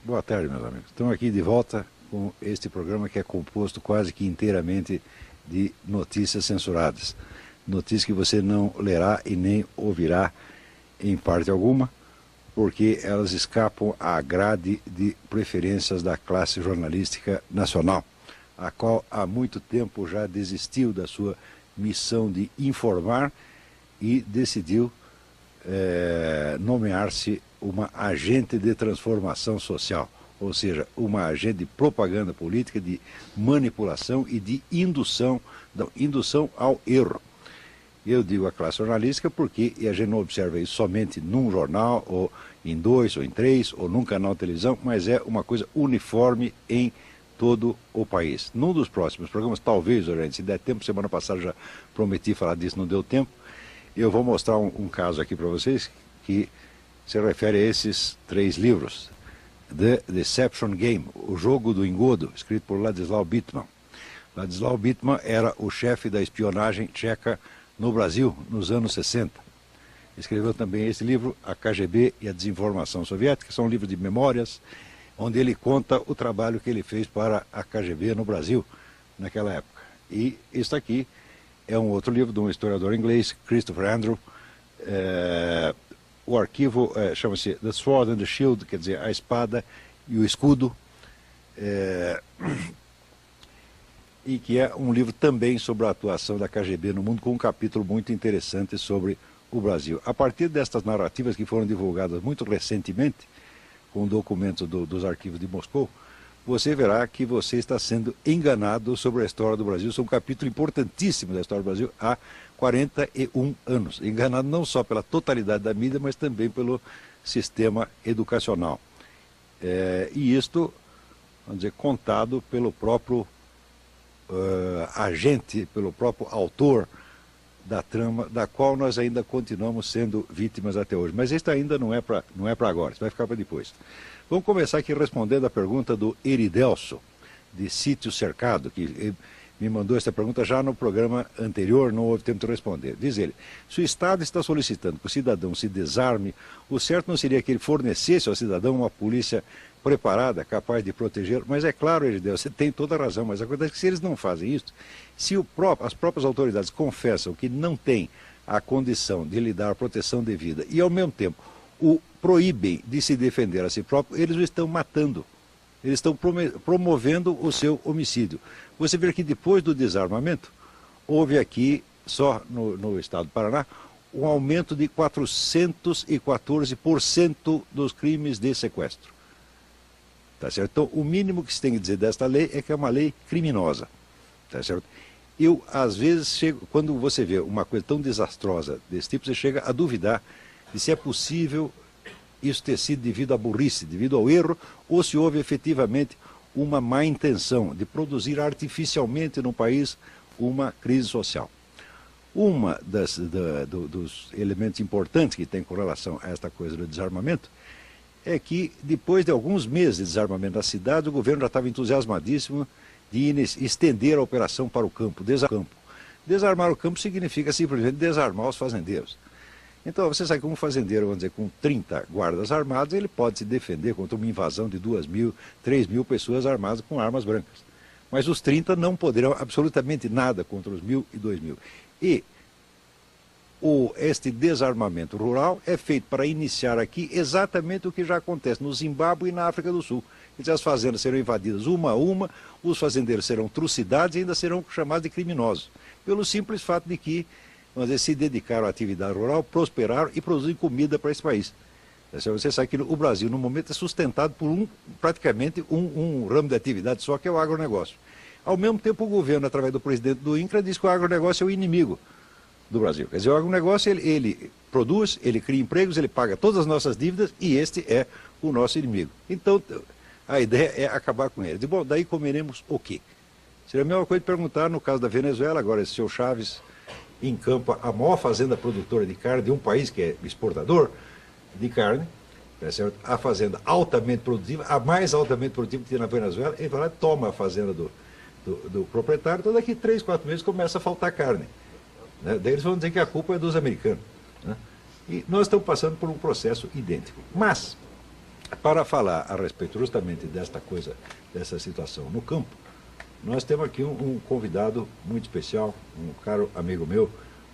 Boa tarde, meus amigos. Estamos aqui de volta com este programa que é composto quase que inteiramente de notícias censuradas. Notícias que você não lerá e nem ouvirá em parte alguma, porque elas escapam à grade de preferências da classe jornalística nacional, a qual há muito tempo já desistiu da sua missão de informar e decidiu nomear-se uma agente de transformação social, ou seja, uma agente de propaganda política, de manipulação e de indução ao erro. Eu digo a classe jornalística porque a gente não observa isso somente num jornal, ou em dois, ou em três, ou num canal de televisão, mas é uma coisa uniforme em todo o país. Num dos próximos programas, talvez, gente, se der tempo, semana passada já prometi falar disso, não deu tempo, eu vou mostrar um caso aqui para vocês que se refere a esses 3 livros. The Deception Game, o jogo do engodo, escrito por Ladislau Bittman. Ladislau Bittman era o chefe da espionagem tcheca no Brasil, nos anos 60. Escreveu também esse livro, A KGB e a Desinformação Soviética, são livros de memórias, onde ele conta o trabalho que ele fez para a KGB no Brasil, naquela época. E isso aqui é um outro livro de um historiador inglês, Christopher Andrew. O arquivo chama-se The Sword and the Shield, quer dizer, a espada e o escudo, e que é um livro também sobre a atuação da KGB no mundo, com um capítulo muito interessante sobre o Brasil. A partir destas narrativas que foram divulgadas muito recentemente, com documentos dos arquivos de Moscou, você verá que você está sendo enganado sobre a história do Brasil. Isso é um capítulo importantíssimo da história do Brasil há 41 anos. Enganado não só pela totalidade da mídia, mas também pelo sistema educacional. E isto, vamos dizer, contado pelo próprio agente, pelo próprio autor da trama, da qual nós ainda continuamos sendo vítimas até hoje. Mas isso ainda não é para agora, isso vai ficar para depois. Vamos começar aqui respondendo a pergunta do Eridelso, de Sítio Cercado, que me mandou essa pergunta já no programa anterior, não houve tempo de responder. Diz ele: se o Estado está solicitando que o cidadão se desarme, o certo não seria que ele fornecesse ao cidadão uma polícia preparada, capaz de proteger? Mas é claro, Eridelso, você tem toda a razão, mas acontece que se eles não fazem isso, se as próprias autoridades confessam que não têm a condição de lhe dar a proteção devida e, ao mesmo tempo, o proíbem de se defender a si próprio, eles o estão matando. Eles estão promovendo o seu homicídio. Você vê que depois do desarmamento, houve aqui, só no estado do Paraná, um aumento de 414% dos crimes de sequestro. Tá certo? Então, o mínimo que se tem que dizer desta lei é que é uma lei criminosa. Tá certo? Eu, às vezes, quando você vê uma coisa tão desastrosa desse tipo, você chega a duvidar de se é possível isso ter sido devido à burrice, devido ao erro, ou se houve efetivamente uma má intenção de produzir artificialmente no país uma crise social. Uma dos elementos importantes que tem com relação a esta coisa do desarmamento é que, depois de alguns meses de desarmamento da cidade, o governo já estava entusiasmadíssimo de estender a operação para o campo, Desarmar o campo significa simplesmente desarmar os fazendeiros. Então, você sabe que um fazendeiro, vamos dizer, com 30 guardas armados, ele pode se defender contra uma invasão de 2.000, 3.000 pessoas armadas com armas brancas. Mas os 30 não poderão absolutamente nada contra os 1.000 e 2.000. E este desarmamento rural é feito para iniciar aqui exatamente o que já acontece no Zimbábue e na África do Sul. Quer dizer, as fazendas serão invadidas uma a uma, os fazendeiros serão trucidados e ainda serão chamados de criminosos, pelo simples fato de que, vamos dizer, se dedicaram à atividade rural, prosperaram e produzem comida para esse país. Você sabe que o Brasil, no momento, é sustentado por praticamente um ramo de atividade só, que é o agronegócio. Ao mesmo tempo, o governo, através do presidente do INCRA, diz que o agronegócio é o inimigo do Brasil. Quer dizer, o agronegócio, ele produz, ele cria empregos, ele paga todas as nossas dívidas e este é o nosso inimigo. Então, a ideia é acabar com ele. Bom, daí comeremos o quê? Seria a mesma coisa de perguntar, no caso da Venezuela, agora, esse seu Chaves encampa a maior fazenda produtora de carne de um país que é exportador de carne, tá certo? A fazenda altamente produtiva, a mais altamente produtiva que tem na Venezuela, ele vai lá e toma a fazenda do proprietário, então daqui 3, 4 meses começa a faltar carne. Né? Daí eles vão dizer que a culpa é dos americanos. Né? E nós estamos passando por um processo idêntico. Mas Para falar a respeito justamente desta coisa, dessa situação no campo, nós temos aqui um convidado muito especial, um caro amigo meu,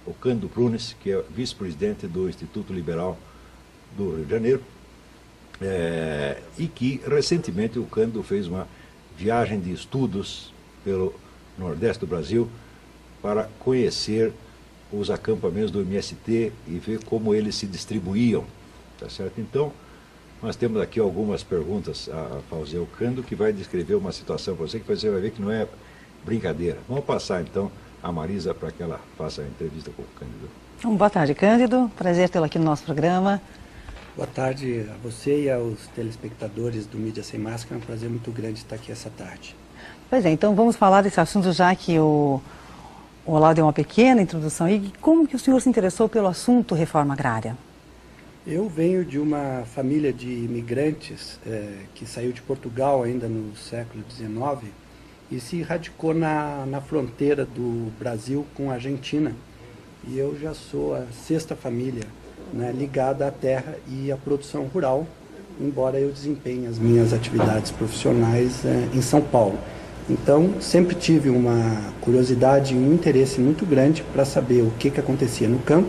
o Cândido Prunes, que é vice-presidente do Instituto Liberal do Rio de Janeiro, e que recentemente o Cândido fez uma viagem de estudos pelo Nordeste do Brasil para conhecer os acampamentos do MST e ver como eles se distribuíam, tá certo? Então, nós temos aqui algumas perguntas a fazer ao Cândido, que vai descrever uma situação para você, que você vai ver que não é brincadeira. Vamos passar então a Marisa para que ela faça a entrevista com o Cândido. Boa tarde, Cândido. Prazer tê-lo aqui no nosso programa. Boa tarde a você e aos telespectadores do Mídia Sem Máscara. É um prazer muito grande estar aqui essa tarde. Pois é, então vamos falar desse assunto, já que o Olavo deu uma pequena introdução. E como que o senhor se interessou pelo assunto reforma agrária? Eu venho de uma família de imigrantes que saiu de Portugal ainda no século XIX e se radicou na fronteira do Brasil com a Argentina. E eu já sou a sexta família, né, ligada à terra e à produção rural, embora eu desempenhe as minhas atividades profissionais em São Paulo. Então, sempre tive uma curiosidade e um interesse muito grande para saber o que acontecia no campo,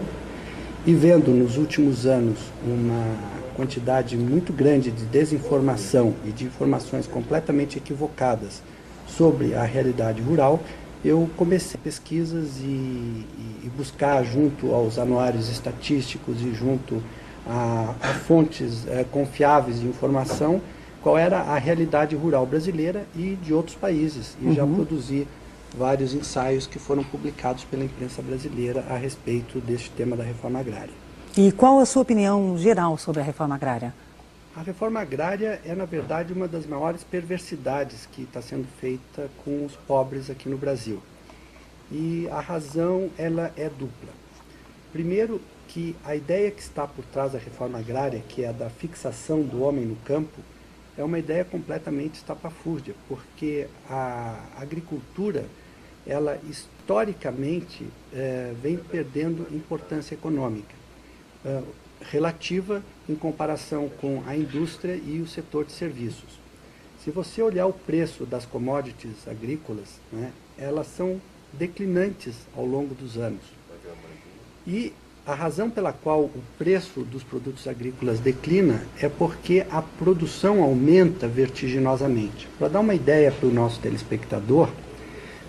e vendo nos últimos anos uma quantidade muito grande de desinformação e de informações completamente equivocadas sobre a realidade rural, eu comecei pesquisas e buscar junto aos anuários estatísticos e junto a fontes confiáveis de informação qual era a realidade rural brasileira e de outros países. E já produzi vários ensaios que foram publicados pela imprensa brasileira a respeito deste tema da reforma agrária. E qual a sua opinião geral sobre a reforma agrária? A reforma agrária é, na verdade, uma das maiores perversidades que está sendo feita com os pobres aqui no Brasil. E a razão, ela é dupla. Primeiro, que a ideia que está por trás da reforma agrária, que é a da fixação do homem no campo, é uma ideia completamente estapafúrdia, porque a agricultura, ela historicamente vem perdendo importância econômica, relativa em comparação com a indústria e o setor de serviços. Se você olhar o preço das commodities agrícolas, né, elas são declinantes ao longo dos anos. E a razão pela qual o preço dos produtos agrícolas declina é porque a produção aumenta vertiginosamente. Para dar uma ideia para o nosso telespectador,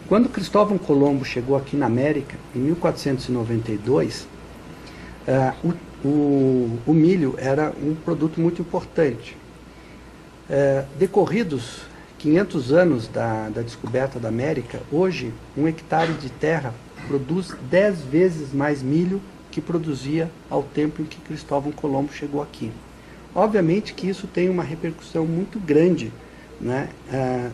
quando Cristóvão Colombo chegou aqui na América, em 1492, o milho era um produto muito importante. Decorridos 500 anos da descoberta da América, hoje um hectare de terra produz 10 vezes mais milho que produzia ao tempo em que Cristóvão Colombo chegou aqui. Obviamente que isso tem uma repercussão muito grande, né,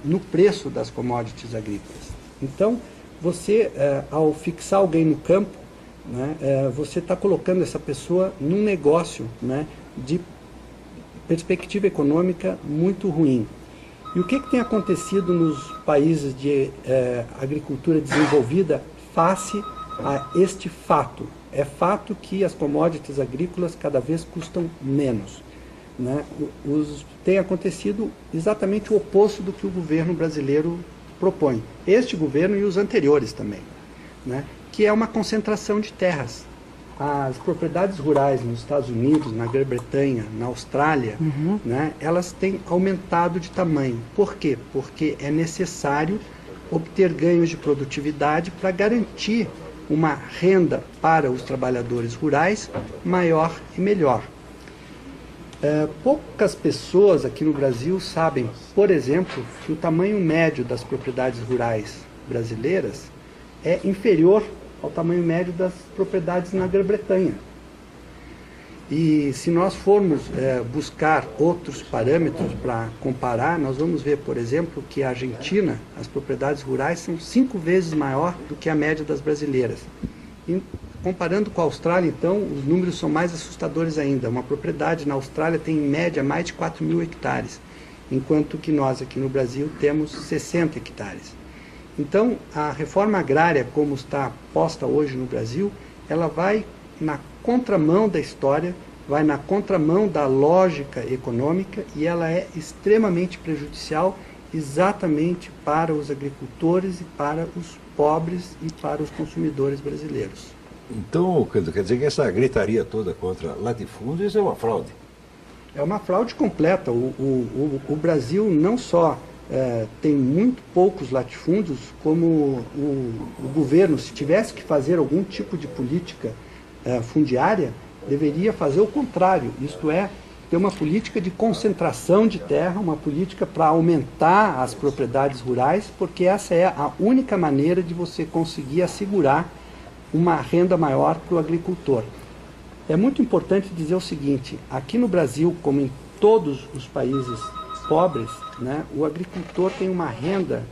no preço das commodities agrícolas. Então, você, ao fixar alguém no campo, né, você está colocando essa pessoa num negócio, né, de perspectiva econômica muito ruim. E o que tem acontecido nos países de agricultura desenvolvida face a este fato? É fato que as commodities agrícolas cada vez custam menos, né? Tem acontecido exatamente o oposto do que o governo brasileiro propõe. Este governo e os anteriores também, né? Que é uma concentração de terras. As propriedades rurais nos Estados Unidos, na Grã-Bretanha, na Austrália, né, elas têm aumentado de tamanho. Por quê? Porque é necessário obter ganhos de produtividade para garantir uma renda para os trabalhadores rurais maior e melhor. Poucas pessoas aqui no Brasil sabem, por exemplo, que o tamanho médio das propriedades rurais brasileiras é inferior ao tamanho médio das propriedades na Grã-Bretanha. E se nós formos buscar outros parâmetros para comparar, nós vamos ver, por exemplo, que a Argentina, as propriedades rurais são 5 vezes maior do que a média das brasileiras. E, comparando com a Austrália, então, os números são mais assustadores ainda. Uma propriedade na Austrália tem, em média, mais de 4.000 hectares, enquanto que nós, aqui no Brasil, temos 60 hectares. Então, a reforma agrária, como está posta hoje no Brasil, ela vai na contramão da história vai na contramão da lógica econômica e ela é extremamente prejudicial exatamente para os agricultores e para os pobres e para os consumidores brasileiros. Então, quer dizer que essa gritaria toda contra latifúndios é uma fraude? É uma fraude completa. O Brasil não só tem muito poucos latifúndios, como o governo, se tivesse que fazer algum tipo de política fundiária, deveria fazer o contrário, isto é, ter uma política de concentração de terra, uma política para aumentar as propriedades rurais, porque essa é a única maneira de você conseguir assegurar uma renda maior para o agricultor. É muito importante dizer o seguinte, aqui no Brasil, como em todos os países pobres, né, o agricultor tem uma renda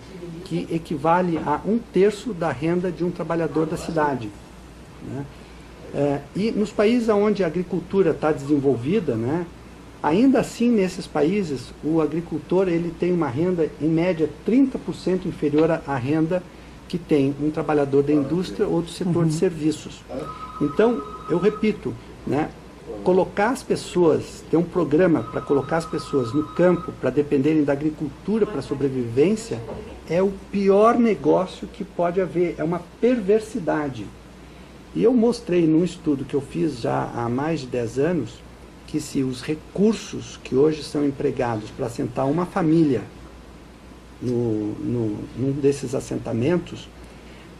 que equivale a 1/3 da renda de um trabalhador da cidade, né? E nos países onde a agricultura está desenvolvida, né, ainda assim nesses países o agricultor ele tem uma renda em média 30% inferior à renda que tem um trabalhador da indústria ou do setor de serviços. Então, eu repito, né, colocar as pessoas, ter um programa para colocar as pessoas no campo para dependerem da agricultura para sobrevivência é o pior negócio que pode haver, é uma perversidade. E eu mostrei num estudo que eu fiz já há mais de 10 anos que se os recursos que hoje são empregados para assentar uma família num desses assentamentos,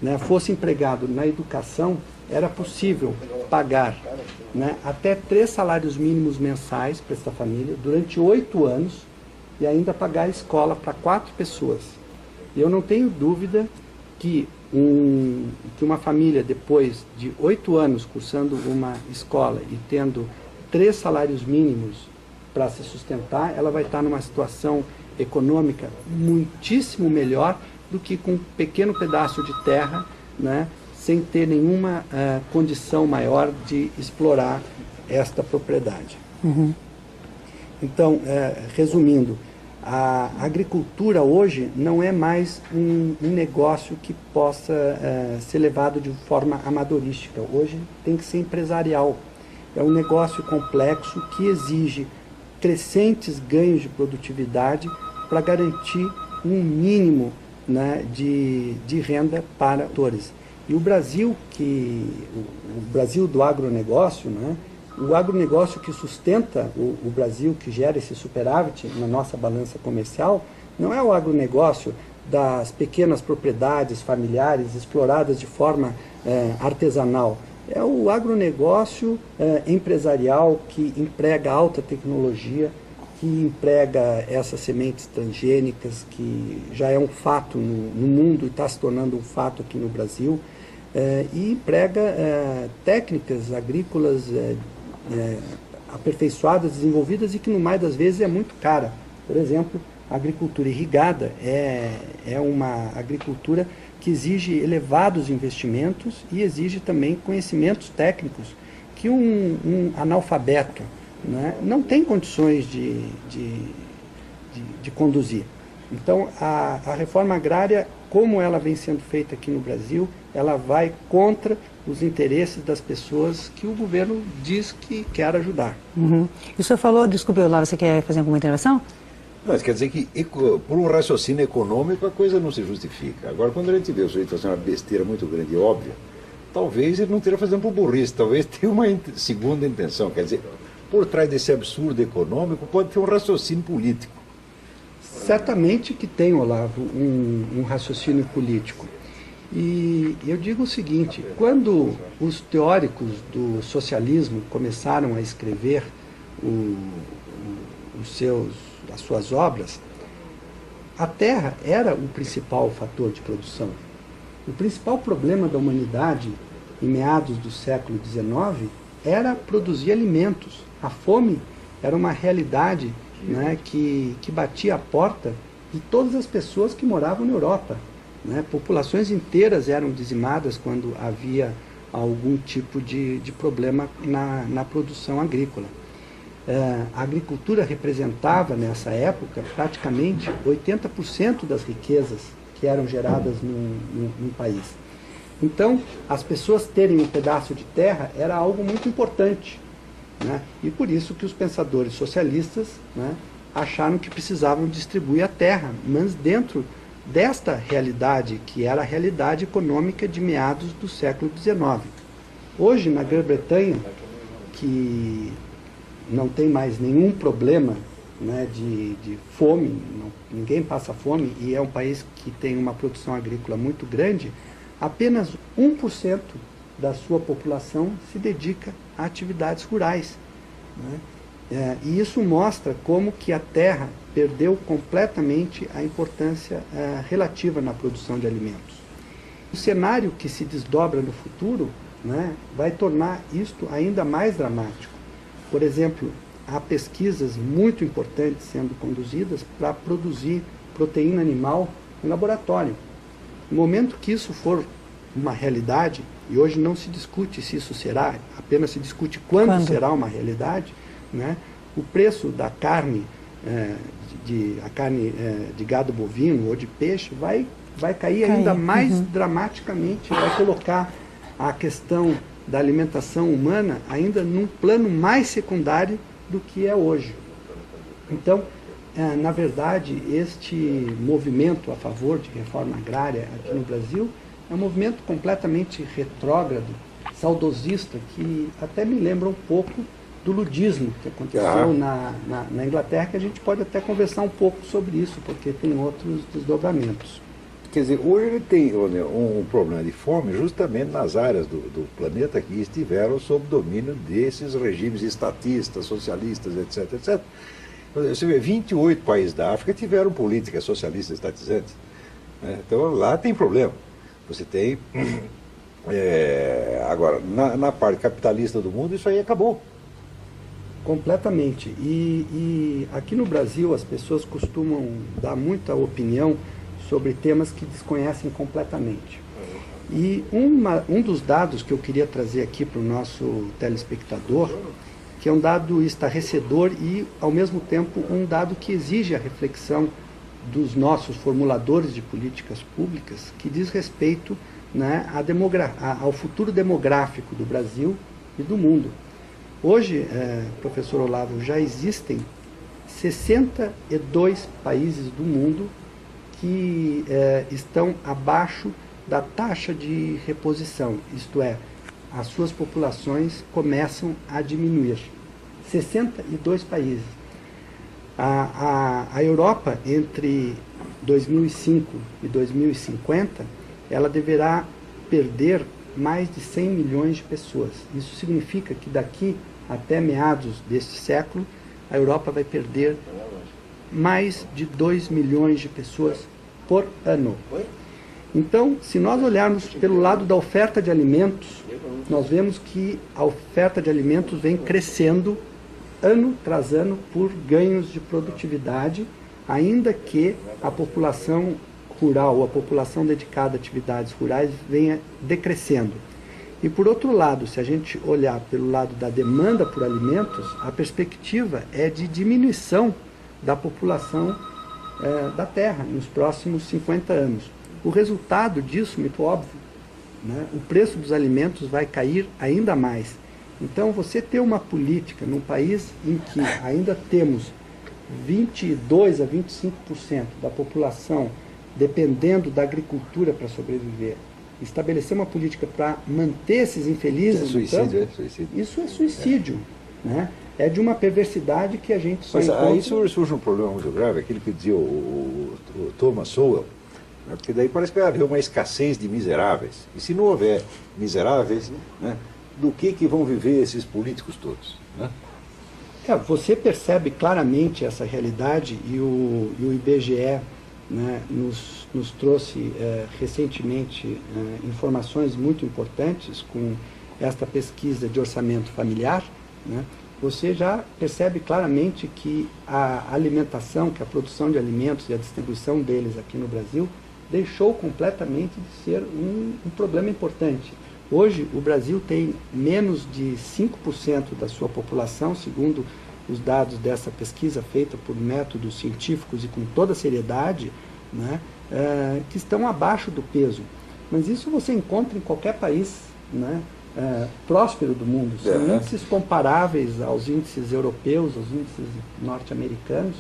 né, fosse empregado na educação, era possível pagar, né, até 3 salários mínimos mensais para essa família durante 8 anos e ainda pagar a escola para 4 pessoas. E eu não tenho dúvida que uma família, depois de 8 anos cursando uma escola e tendo 3 salários mínimos para se sustentar, ela vai estar numa situação econômica muitíssimo melhor do que com um pequeno pedaço de terra, né, sem ter nenhuma condição maior de explorar esta propriedade. Então, resumindo, a agricultura hoje não é mais um negócio que possa ser levado de forma amadorística. Hoje tem que ser empresarial. É um negócio complexo que exige crescentes ganhos de produtividade para garantir um mínimo, né, de renda para atores. E o Brasil do agronegócio, né, o agronegócio que sustenta o Brasil, que gera esse superávit na nossa balança comercial, não é o agronegócio das pequenas propriedades familiares exploradas de forma artesanal. É o agronegócio empresarial que emprega alta tecnologia, que emprega essas sementes transgênicas, que já é um fato no mundo e está se tornando um fato aqui no Brasil, e emprega técnicas agrícolas aperfeiçoadas, desenvolvidas e que, no mais das vezes, é muito cara. Por exemplo, a agricultura irrigada é uma agricultura que exige elevados investimentos e exige também conhecimentos técnicos que um analfabeto, né, não tem condições de conduzir. Então, a reforma agrária, como ela vem sendo feita aqui no Brasil, ela vai contra os interesses das pessoas que o governo diz que quer ajudar. E o senhor falou, desculpe, Olavo, você quer fazer alguma intervenção? Não, quer dizer que por um raciocínio econômico a coisa não se justifica. Agora, quando a gente vê o sujeito fazendo uma besteira muito grande e óbvia, talvez ele não esteja fazendo por burrice, talvez tenha uma segunda intenção. Quer dizer, por trás desse absurdo econômico pode ter um raciocínio político. Certamente que tem, Olavo, um raciocínio político. E eu digo o seguinte, quando os teóricos do socialismo começaram a escrever as suas obras, a terra era o principal fator de produção. O principal problema da humanidade em meados do século XIX era produzir alimentos. A fome era uma realidade, né, que batia a porta de todas as pessoas que moravam na Europa. Né? Populações inteiras eram dizimadas quando havia algum tipo de problema na produção agrícola. A agricultura representava, nessa época, praticamente 80% das riquezas que eram geradas num país. Então, as pessoas terem um pedaço de terra era algo muito importante. né? E por isso que os pensadores socialistas, né, acharam que precisavam distribuir a terra, mas dentro desta realidade, que era a realidade econômica de meados do século XIX. Hoje, na Grã-Bretanha, que não tem mais nenhum problema, né, de fome, ninguém passa fome, e é um país que tem uma produção agrícola muito grande, apenas 1% da sua população se dedica a atividades rurais, né? E isso mostra como que a terra perdeu completamente a importância relativa na produção de alimentos. O cenário que se desdobra no futuro, né, vai tornar isto ainda mais dramático. Por exemplo, há pesquisas muito importantes sendo conduzidas para produzir proteína animal em laboratório. No momento que isso for uma realidade, e hoje não se discute se isso será, apenas se discute quando será uma realidade, né, o preço da carne, de gado bovino ou de peixe vai cair ainda mais dramaticamente, vai colocar a questão da alimentação humana ainda num plano mais secundário do que é hoje. Então, na verdade, este movimento a favor de reforma agrária aqui no Brasil é um movimento completamente retrógrado, saudosista, que até me lembra um pouco do ludismo que aconteceu na Inglaterra, que a gente pode até conversar um pouco sobre isso, porque tem outros desdobramentos. Quer dizer, hoje ele tem um problema de fome justamente nas áreas do planeta que estiveram sob domínio desses regimes estatistas, socialistas, etc, etc. Você vê, 28 países da África tiveram políticas socialistas estatizantes, né? Então lá tem problema. Você tem... agora, na parte capitalista do mundo, isso aí acabou. Completamente. E aqui no Brasil as pessoas costumam dar muita opinião sobre temas que desconhecem completamente. E um dos dados que eu queria trazer aqui para o nosso telespectador, que é um dado estarrecedor e, ao mesmo tempo, um dado que exige a reflexão dos nossos formuladores de políticas públicas, que diz respeito, né, ao futuro demográfico do Brasil e do mundo. Hoje, professor Olavo, já existem 62 países do mundo que estão abaixo da taxa de reposição, isto é, as suas populações começam a diminuir. 62 países. A Europa, entre 2005 e 2050, ela deverá perder mais de 100 milhões de pessoas. Isso significa que daqui até meados deste século, a Europa vai perder mais de 2 milhões de pessoas por ano. Então, se nós olharmos pelo lado da oferta de alimentos, nós vemos que a oferta de alimentos vem crescendo ano tras ano por ganhos de produtividade, ainda que a população rural ou a população dedicada a atividades rurais venha decrescendo. E por outro lado, se a gente olhar pelo lado da demanda por alimentos, a perspectiva é de diminuição da população da terra nos próximos 50 anos. O resultado disso, muito óbvio, né? O preço dos alimentos vai cair ainda mais. Então, você ter uma política num país em que ainda temos 22 a 25% da população dependendo da agricultura para sobreviver, estabelecer uma política para manter esses infelizes... Isso é suicídio, suicídio. Isso é suicídio, né? É de uma perversidade que a gente só encontra... Aí surge um problema muito grave, aquilo que dizia o Thomas Sowell, né? Porque daí parece que vai haver uma escassez de miseráveis. E se não houver miseráveis, né, do que vão viver esses políticos todos? Né? Você percebe claramente essa realidade e o IBGE, né, nos trouxe recentemente informações muito importantes com esta pesquisa de orçamento familiar, né? Você já percebe claramente que a alimentação, que a produção de alimentos e a distribuição deles aqui no Brasil deixou completamente de ser um problema importante. Hoje, o Brasil tem menos de 5% da sua população, segundo os dados dessa pesquisa feita por métodos científicos e com toda seriedade, né, que estão abaixo do peso. Mas isso você encontra em qualquer país, né? próspero do mundo. São índices comparáveis aos índices europeus, aos índices norte-americanos.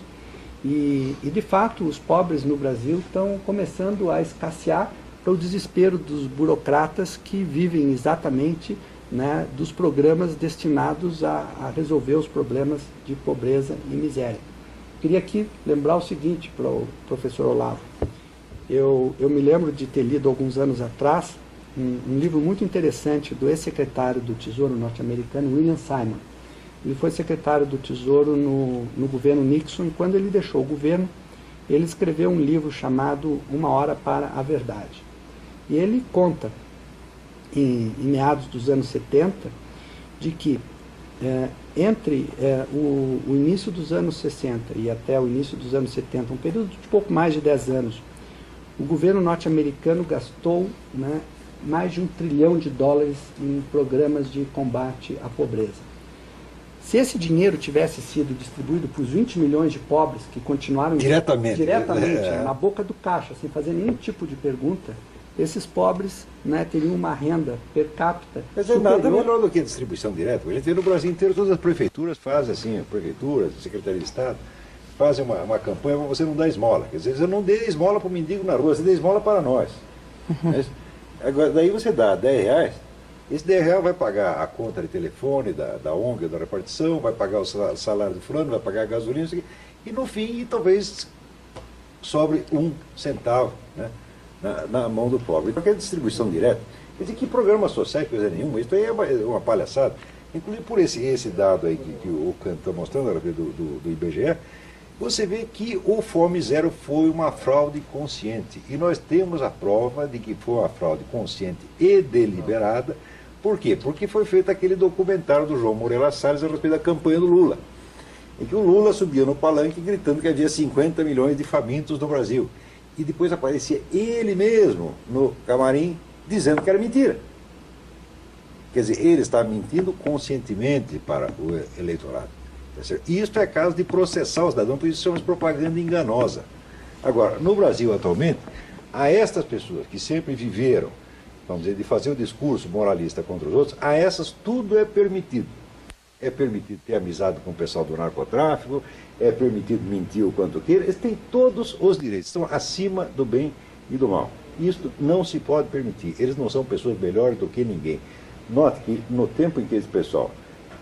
E, de fato, os pobres no Brasil estão começando a escassear para o desespero dos burocratas que vivem exatamente, né, dos programas destinados a resolver os problemas de pobreza e miséria. Queria aqui lembrar o seguinte para o professor Olavo. Eu me lembro de ter lido alguns anos atrás um livro muito interessante do ex-secretário do Tesouro norte-americano, William Simon. Ele foi secretário do Tesouro no governo Nixon, e quando ele deixou o governo, ele escreveu um livro chamado Uma Hora para a Verdade. E ele conta, em meados dos anos 70, de que entre o início dos anos 60 e até o início dos anos 70, um período de pouco mais de 10 anos, o governo norte-americano gastou, né, mais de $1 trilhão em programas de combate à pobreza. Se esse dinheiro tivesse sido distribuído para os 20 milhões de pobres que continuaram diretamente na boca do caixa, sem fazer nenhum tipo de pergunta, esses pobres, né, teriam uma renda per capita superior. Nada melhor do que a distribuição direta. A gente vê no Brasil inteiro, todas as prefeituras fazem assim, prefeituras, Secretaria de Estado, fazem uma campanha para você não dar esmola. Quer dizer, você não dê esmola para o mendigo na rua, você dê esmola para nós. Agora, daí você dá R$10, esse R$10 vai pagar a conta de telefone da ONG, da repartição, vai pagar o salário do fulano, vai pagar a gasolina, e no fim, talvez sobre 1 centavo, né, na mão do pobre. Porque a distribuição direta, quer dizer, que programa social, coisa nenhuma, isso aí é uma palhaçada. Inclusive por esse dado aí que o Canto está mostrando, do IBGE, você vê que o Fome Zero foi uma fraude consciente. E nós temos a prova de que foi uma fraude consciente e deliberada. Por quê? Porque foi feito aquele documentário do João Moreira Salles a respeito da campanha do Lula, em que o Lula subia no palanque gritando que havia 50 milhões de famintos no Brasil. E depois aparecia ele mesmo no camarim dizendo que era mentira. Quer dizer, ele está mentindo conscientemente para o eleitorado. Isso é caso de processar o cidadão, por isso chamamos propaganda enganosa. Agora, no Brasil atualmente, a estas pessoas que sempre viveram, vamos dizer, de fazer o discurso moralista contra os outros, a essas tudo é permitido. É permitido ter amizade com o pessoal do narcotráfico, é permitido mentir o quanto queira, eles têm todos os direitos, estão acima do bem e do mal. Isso não se pode permitir, eles não são pessoas melhores do que ninguém. Note que no tempo em que esse pessoal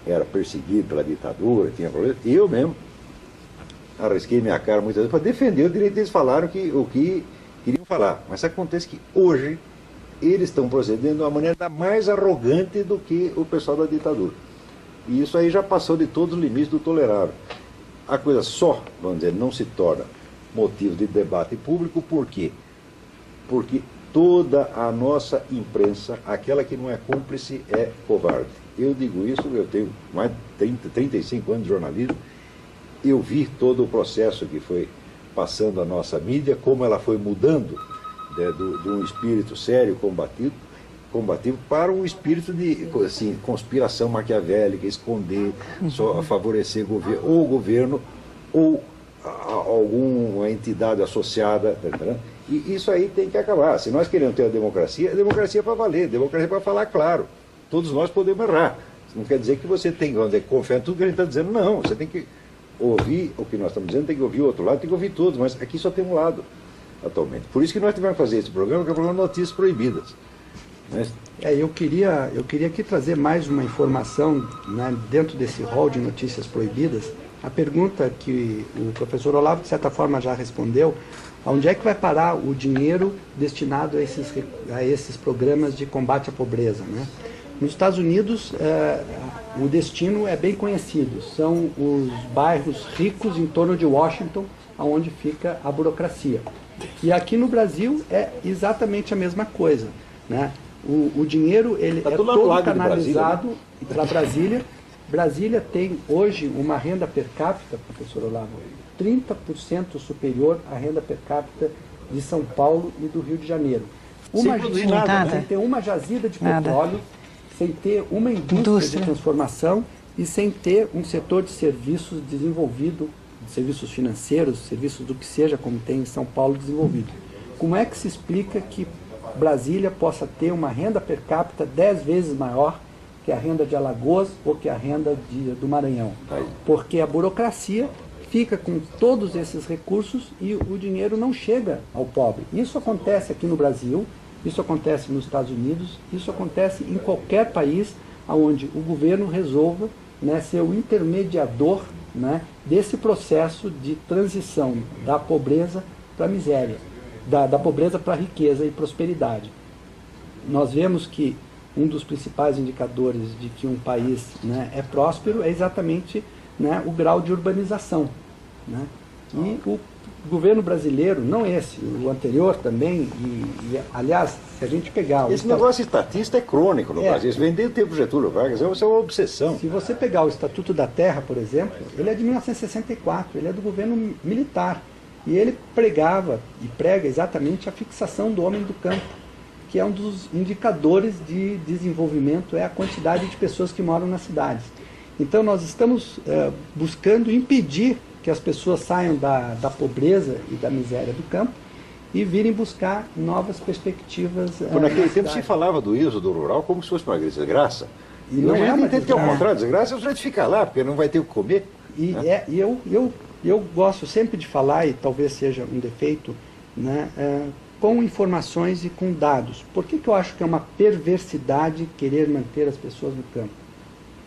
era perseguido pela ditadura, tinha problemas, eu mesmo arrisquei minha cara muitas vezes para defender o direito deles falaram o que queriam falar. Mas acontece que hoje eles estão procedendo de uma maneira mais arrogante do que o pessoal da ditadura. E isso aí já passou de todos os limites do tolerável. A coisa só, vamos dizer, não se torna motivo de debate público, por quê? Porque toda a nossa imprensa, aquela que não é cúmplice, é covarde. Eu digo isso, eu tenho mais de 35 anos de jornalismo, eu vi todo o processo que foi passando a nossa mídia, como ela foi mudando, né, de um espírito sério, combativo, para um espírito de assim, conspiração maquiavélica, esconder, só favorecer o governo ou alguma entidade associada, tá entendendo? E isso aí tem que acabar. Se nós queremos ter a democracia é para valer, a democracia é para falar claro. Todos nós podemos errar. Isso não quer dizer que você tem que confiar em tudo que a gente está dizendo, não. Você tem que ouvir o que nós estamos dizendo, tem que ouvir o outro lado, tem que ouvir todos, mas aqui só tem um lado atualmente. Por isso que nós tivemos que fazer esse programa, que é o programa Notícias Proibidas. Mas... eu queria aqui trazer mais uma informação, né, dentro desse rol de notícias proibidas. A pergunta que o professor Olavo, de certa forma, já respondeu, onde é que vai parar o dinheiro destinado a esses programas de combate à pobreza, né? Nos Estados Unidos, o destino é bem conhecido, são os bairros ricos em torno de Washington, onde fica a burocracia. E aqui no Brasil é exatamente a mesma coisa, né? O dinheiro ele é todo canalizado para Brasília. Brasília tem hoje uma renda per capita, professor Olavo, 30% superior à renda per capita de São Paulo e do Rio de Janeiro. Sem ter uma jazida de petróleo, sem ter uma indústria de transformação e sem ter um setor de serviços desenvolvido, serviços financeiros, serviços do que seja, como tem em São Paulo, desenvolvido. Como é que se explica que Brasília possa ter uma renda per capita 10 vezes maior que a renda de Alagoas ou que a renda do Maranhão. Porque a burocracia fica com todos esses recursos e o dinheiro não chega ao pobre. Isso acontece aqui no Brasil, isso acontece nos Estados Unidos, isso acontece em qualquer país onde o governo resolva, né, ser o intermediador, né, desse processo de transição da pobreza para a miséria, da pobreza para a riqueza e prosperidade. Nós vemos que um dos principais indicadores de que um país, né, é próspero é exatamente, né, o grau de urbanização. Né? E o governo brasileiro, não esse, o anterior também, aliás, se a gente pegar... Esse negócio estatista é crônico no Brasil, isso vem desde o tempo de Getúlio Vargas, isso é uma obsessão. Se você pegar o Estatuto da Terra, por exemplo, ele é de 1964, ele é do governo militar, e ele pregava e prega exatamente a fixação do homem do campo, que é um dos indicadores de desenvolvimento, é a quantidade de pessoas que moram nas cidades. Então nós estamos buscando impedir que as pessoas saiam da pobreza e da miséria do campo e virem buscar novas perspectivas. Por naquele tempo se falava do êxodo rural como se fosse uma desgraça. E não hoje é uma entende que é o desgraça. contrário, desgraça é o sujeito ficar lá, porque não vai ter o que comer. E eu gosto sempre de falar, e talvez seja um defeito, né, com informações e com dados. Por que eu acho que é uma perversidade querer manter as pessoas no campo?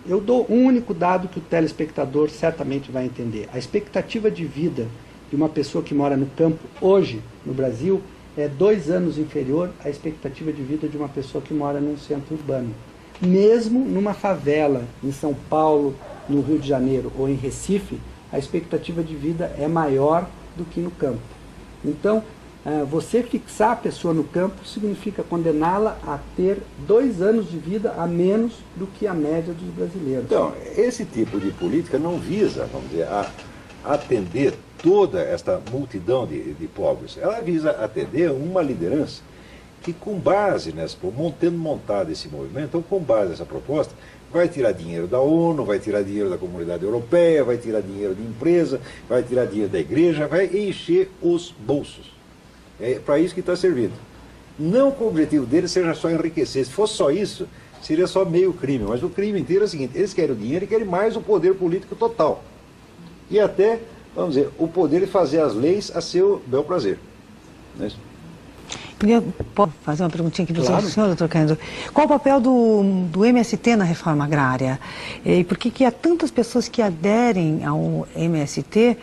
Eu dou um único dado que o telespectador certamente vai entender. A expectativa de vida de uma pessoa que mora no campo hoje, no Brasil, é 2 anos inferior à expectativa de vida de uma pessoa que mora num centro urbano. Mesmo numa favela, em São Paulo, no Rio de Janeiro ou em Recife, a expectativa de vida é maior do que no campo. Então, você fixar a pessoa no campo significa condená-la a ter 2 anos de vida a menos do que a média dos brasileiros. Então, esse tipo de política não visa, vamos dizer, atender toda esta multidão de pobres. Ela visa atender uma liderança que, com base tendo montado esse movimento, então, com base nessa proposta, vai tirar dinheiro da ONU, vai tirar dinheiro da Comunidade Europeia, vai tirar dinheiro de empresa, vai tirar dinheiro da igreja, vai encher os bolsos. É para isso que está servindo. Não que o objetivo deles seja só enriquecer. Se fosse só isso, seria só meio crime. Mas o crime inteiro é o seguinte: eles querem o dinheiro e querem mais o poder político total. E até, vamos dizer, o poder de fazer as leis a seu bel prazer. Não é isso? Posso fazer uma perguntinha aqui para Claro. o senhor, doutor Cândido? Qual o papel do MST na reforma agrária? E por que há tantas pessoas que aderem ao MST,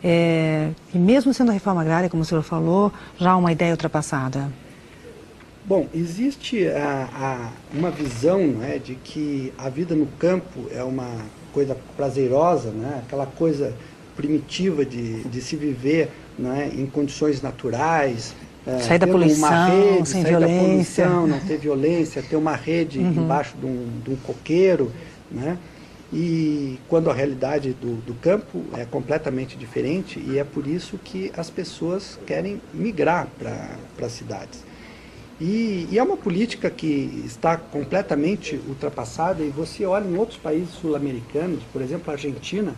e mesmo sendo a reforma agrária, como o senhor falou, já uma ideia ultrapassada? Bom, existe uma visão, né, de que a vida no campo é uma coisa prazerosa, né, aquela coisa primitiva de se viver, né, em condições naturais, sair da ter poluição, uma rede, sem sair da violência. poluição, não ter violência, ter uma rede embaixo de um coqueiro, né? E quando a realidade do campo é completamente diferente, e é por isso que as pessoas querem migrar para as cidades. E é uma política que está completamente ultrapassada, e você olha em outros países sul-americanos, por exemplo, a Argentina.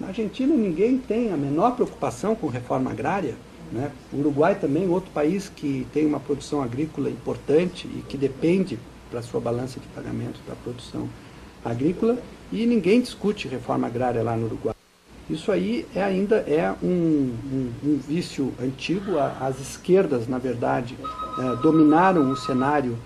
Na Argentina ninguém tem a menor preocupação com reforma agrária, né? O Uruguai também, outro país que tem uma produção agrícola importante e que depende para a sua balança de pagamento da produção agrícola, e ninguém discute reforma agrária lá no Uruguai. Isso aí ainda é um vício antigo. As esquerdas, na verdade, dominaram o cenário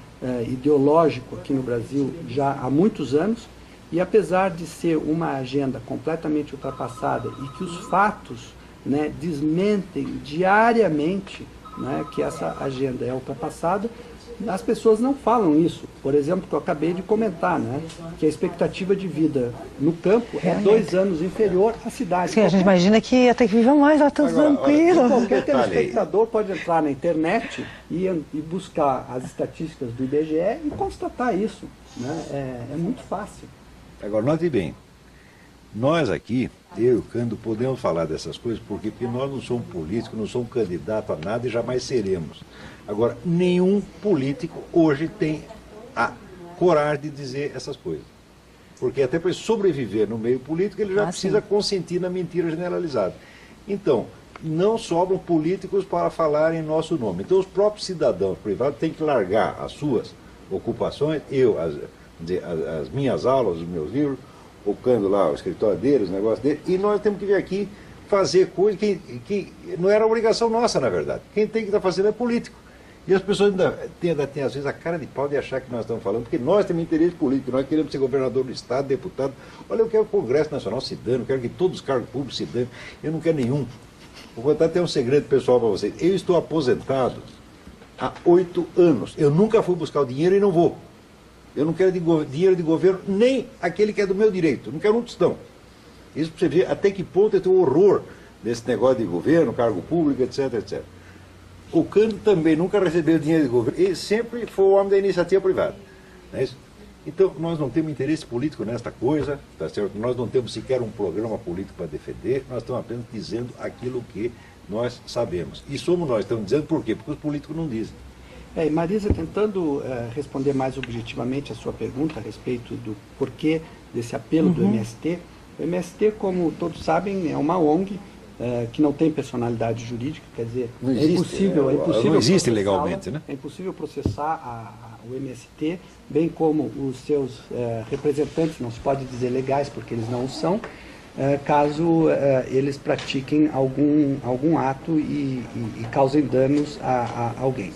ideológico aqui no Brasil já há muitos anos, e apesar de ser uma agenda completamente ultrapassada e que os fatos, né, desmentem diariamente, né, que essa agenda é ultrapassada, as pessoas não falam isso. Por exemplo, que eu acabei de comentar, né, que a expectativa de vida no campo é 2 anos inferior à cidade. Sim, a gente imagina que até que vivam mais, já está tranquilo. Qualquer telespectador pode entrar na internet e buscar as estatísticas do IBGE e constatar isso, né? É muito fácil. Agora, note bem, nós aqui, eu e o Cândido, podemos falar dessas coisas porque nós não somos políticos, não somos candidatos a nada e jamais seremos. Agora, nenhum político hoje tem a coragem de dizer essas coisas. Porque até para sobreviver no meio político, ele já precisa consentir na mentira generalizada. Então, não sobram políticos para falar em nosso nome. Então os próprios cidadãos privados têm que largar as suas ocupações, as minhas aulas, os meus livros, focando lá o escritório deles, o negócio deles, e nós temos que vir aqui fazer coisa que não era obrigação nossa, na verdade. Quem tem que estar fazendo é político. E as pessoas ainda têm, às vezes, a cara de pau de achar que nós estamos falando, porque nós temos interesse político, nós queremos ser governador do Estado, deputado. Olha, eu quero que o Congresso Nacional se dane, eu quero que todos os cargos públicos se danem, eu não quero nenhum. Vou contar até um segredo pessoal para vocês. Eu estou aposentado há 8 anos. Eu nunca fui buscar o dinheiro e não vou. Eu não quero dinheiro de governo, nem aquele que é do meu direito. Eu não quero um tostão. Isso para você ver até que ponto eu tenho horror desse negócio de governo, cargo público, etc, etc. O Cândido também nunca recebeu dinheiro de governo. Ele sempre foi o homem da iniciativa privada. Não é isso? Então, nós não temos interesse político nesta coisa, tá certo? Nós não temos sequer um programa político para defender, nós estamos apenas dizendo aquilo que nós sabemos. E somos nós, estamos dizendo por quê? Porque os políticos não dizem. E Marisa, tentando responder mais objetivamente a sua pergunta a respeito do porquê desse apelo do MST, o MST, como todos sabem, é uma ONG que não tem personalidade jurídica, quer dizer, é impossível não existe legalmente, né? É impossível processar o MST, bem como os seus representantes, não se pode dizer legais porque eles não o são, caso eles pratiquem algum ato e causem danos a alguém.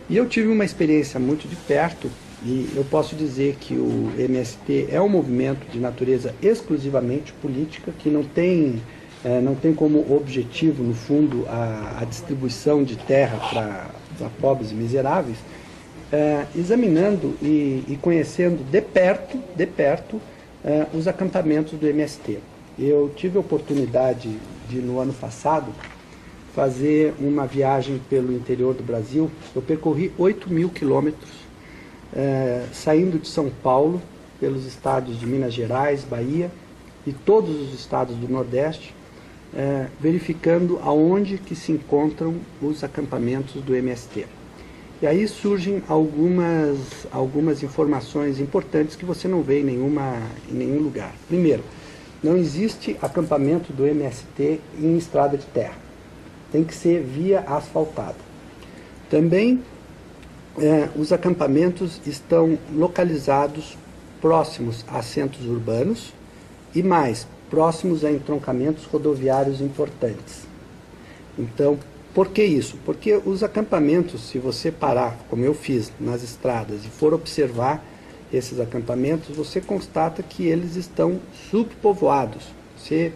E eu tive uma experiência muito de perto, e eu posso dizer que o MST é um movimento de natureza exclusivamente política, que não tem como objetivo, no fundo, a distribuição de terra para pobres e miseráveis, examinando e conhecendo de perto os acampamentos do MST. Eu tive a oportunidade de, no ano passado, fazer uma viagem pelo interior do Brasil. Eu percorri 8.000 quilômetros, saindo de São Paulo, pelos estados de Minas Gerais, Bahia e todos os estados do Nordeste, verificando aonde que se encontram os acampamentos do MST. E aí surgem algumas informações importantes que você não vê em nenhum lugar. Primeiro, não existe acampamento do MST em estrada de terra. Tem que ser via asfaltada. Também os acampamentos estão localizados próximos a centros urbanos e mais, próximos a entroncamentos rodoviários importantes. Então, por que isso? Porque os acampamentos, se você parar, como eu fiz, nas estradas e for observar esses acampamentos, você constata que eles estão subpovoados. Você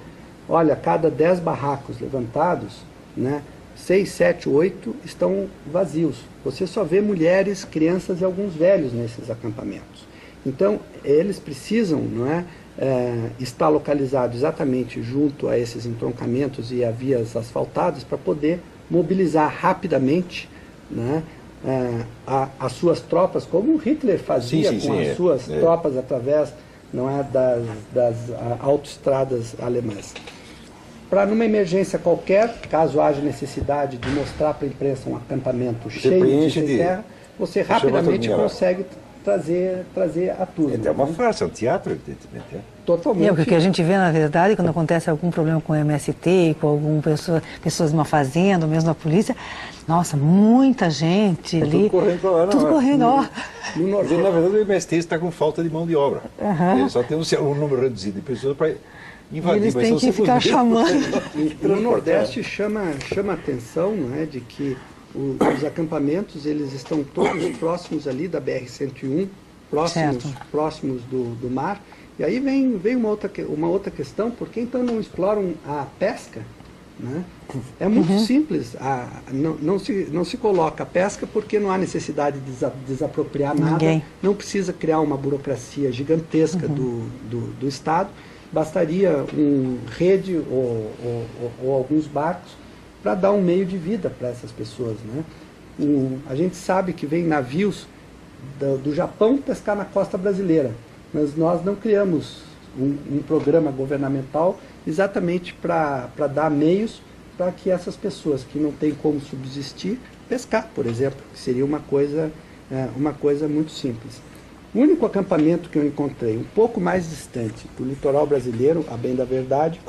olha, a cada 10 barracos levantados, 6, 7, 8 estão vazios. Você só vê mulheres, crianças e alguns velhos nesses acampamentos. Então, eles precisam, estar localizados exatamente junto a esses entroncamentos e a vias asfaltadas para poder mobilizar rapidamente as suas tropas, como Hitler fazia as suas tropas através das autoestradas alemãs. Para numa emergência qualquer, caso haja necessidade de mostrar para a imprensa um acampamento cheio de terra, você rapidamente consegue trazer a turma. É uma farsa, é um teatro, evidentemente. Totalmente. O que a gente vê, na verdade, quando acontece algum problema com o MST, com alguma pessoas de uma fazenda, ou mesmo da polícia, nossa, muita gente ali. Tudo correndo para lá, tudo correndo, ó. Na verdade, o MST está com falta de mão de obra. Ele só tem um número reduzido de pessoas para invadir. E eles têm que ficar chamando. No Nordeste chama atenção, de que os acampamentos, eles estão todos próximos ali da BR-101, próximos do mar. E aí vem uma outra questão, por que então não exploram a pesca? É muito simples, não se coloca a pesca porque não há necessidade de desapropriar nada, não precisa criar uma burocracia gigantesca do Estado, bastaria rede ou alguns barcos para dar um meio de vida para essas pessoas. A gente sabe que vem navios do Japão pescar na costa brasileira, mas nós não criamos um programa governamental exatamente para dar meios para que essas pessoas que não têm como subsistir, pescar, por exemplo, que seria uma coisa muito simples. O único acampamento que eu encontrei, um pouco mais distante do litoral brasileiro, a bem da verdade,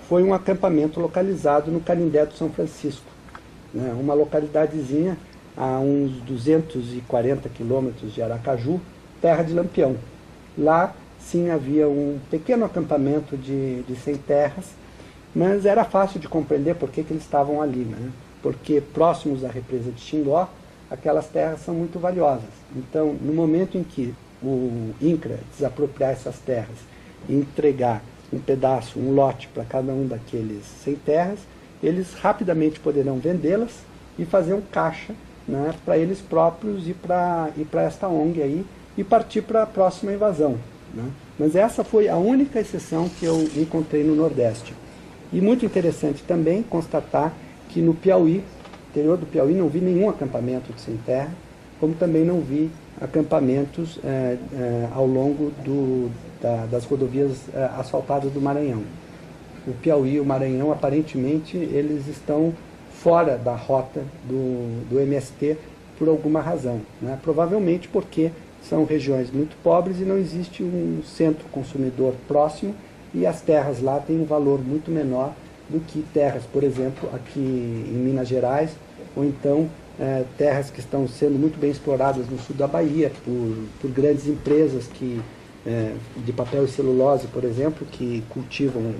foi um acampamento localizado no Canindé do São Francisco, né? Uma localidadezinha a uns 240 quilômetros de Aracaju, terra de Lampião. Lá, sim, havia um pequeno acampamento de sem-terras, mas era fácil de compreender por que eles estavam ali, né? Porque próximos à represa de Xingó, aquelas terras são muito valiosas. Então, no momento em que o INCRA desapropriar essas terras e entregar um pedaço, um lote para cada um daqueles sem-terras, eles rapidamente poderão vendê-las e fazer um caixa, né, para eles próprios e para esta ONG aí, e partir para a próxima invasão, né? Mas essa foi a única exceção que eu encontrei no Nordeste. E muito interessante também constatar que no Piauí, interior do Piauí, não vi nenhum acampamento de sem-terra, como também não vi acampamentos ao longo das rodovias asfaltadas do Maranhão. O Piauí e o Maranhão, aparentemente, eles estão fora da rota do MST por alguma razão, né? Provavelmente porque são regiões muito pobres e não existe um centro consumidor próximo, e as terras lá têm um valor muito menor do que terras, por exemplo, aqui em Minas Gerais, ou então terras que estão sendo muito bem exploradas no sul da Bahia por grandes empresas de papel e celulose, por exemplo, que cultivam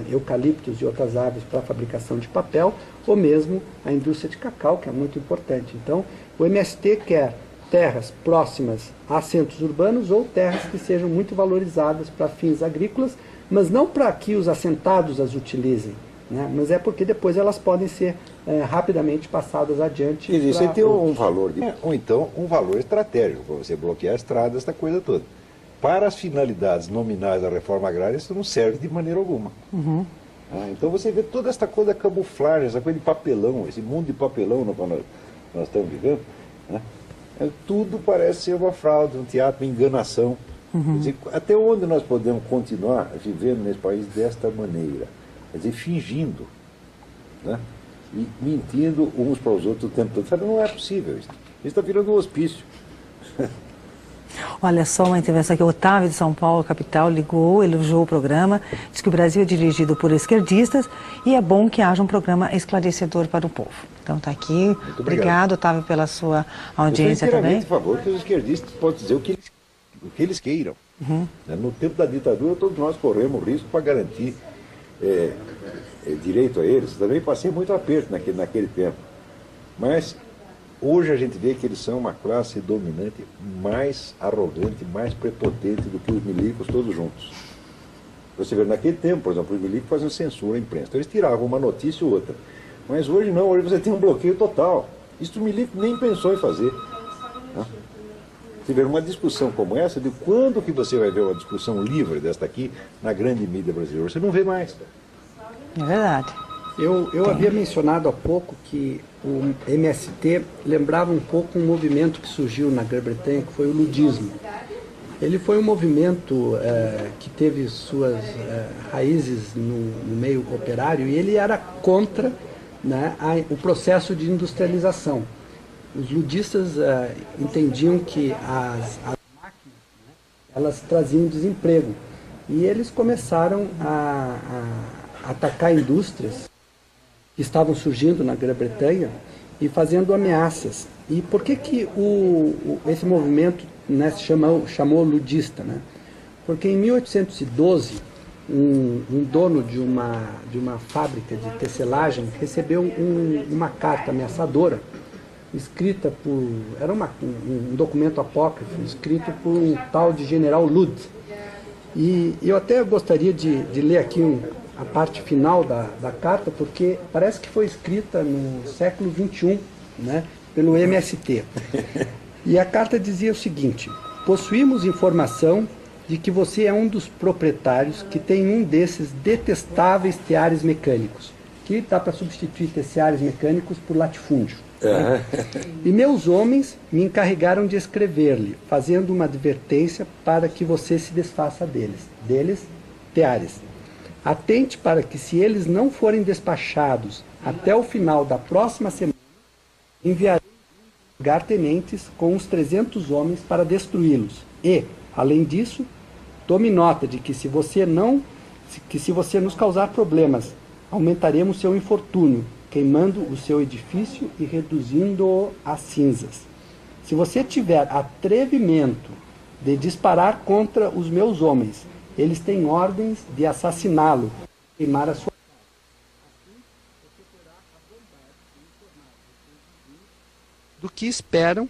eucaliptos e outras árvores para a fabricação de papel, ou mesmo a indústria de cacau, que é muito importante. Então, o MST quer terras próximas a centros urbanos ou terras que sejam muito valorizadas para fins agrícolas, mas não para que os assentados as utilizem, né? Mas é porque depois elas podem ser rapidamente passadas adiante. Isso aí tem um valor, ou então um valor estratégico, para você bloquear a estrada, essa coisa toda. Para as finalidades nominais da reforma agrária, isso não serve de maneira alguma. Uhum. Então você vê toda essa coisa camuflagem, essa coisa de papelão, esse mundo de papelão no qual nós estamos vivendo, né? Tudo parece ser uma fraude, um teatro, uma enganação. Uhum. Quer dizer, até onde nós podemos continuar vivendo nesse país desta maneira? Quer dizer, fingindo, né? E mentindo uns para os outros o tempo todo. Sabe, não é possível isso. Isso está virando um hospício. Olha só uma intervenção aqui. O Otávio de São Paulo, capital, ligou, elogiou o programa, diz que o Brasil é dirigido por esquerdistas e é bom que haja um programa esclarecedor para o povo. Então está aqui. Muito obrigado, Otávio, pela sua audiência também. Eu sou inteiramente a favor que os esquerdistas possam dizer o que eles queiram. Uhum. No tempo da ditadura, todos nós corremos risco para garantir direito a eles. Também passei muito aperto naquele tempo. Mas hoje a gente vê que eles são uma classe dominante mais arrogante, mais prepotente do que os milicos todos juntos. Você vê, naquele tempo, por exemplo, os milicos faziam censura à imprensa. Então eles tiravam uma notícia ou outra. Mas hoje não, hoje você tem um bloqueio total. Isso o milico nem pensou em fazer. Né? Se ver uma discussão como essa, de quando que você vai ver uma discussão livre desta aqui na grande mídia brasileira? Você não vê mais. É verdade. Eu havia mencionado há pouco que o MST lembrava um pouco um movimento que surgiu na Grã-Bretanha, que foi o ludismo. Ele foi um movimento que teve suas raízes no meio operário, e ele era contra, né, o processo de industrialização. Os ludistas entendiam que as máquinas, né, elas traziam desemprego, e eles começaram a atacar indústrias que estavam surgindo na Grã-Bretanha e fazendo ameaças. E por que esse movimento, né, se chamou ludista? Né? Porque em 1812, um dono de uma fábrica de tecelagem recebeu uma carta ameaçadora, escrita era um documento apócrifo, escrito por um tal de General Lud. E eu até gostaria de ler aqui a parte final da carta, porque parece que foi escrita no século XXI, né, pelo MST. E a carta dizia o seguinte: possuímos informação de que você é um dos proprietários que tem um desses detestáveis teares mecânicos, que dá para substituir teares mecânicos por latifúndio. Né? E meus homens me encarregaram de escrever-lhe, fazendo uma advertência para que você se desfaça deles, teares. Atente para que, se eles não forem despachados até o final da próxima semana, enviarei lugar-tenentes com uns 300 homens para destruí-los. E, além disso, tome nota de que se você nos causar problemas aumentaremos seu infortúnio, queimando o seu edifício e reduzindo-o a cinzas. Se você tiver atrevimento de disparar contra os meus homens, eles têm ordens de assassiná-lo, queimar a sua do que esperam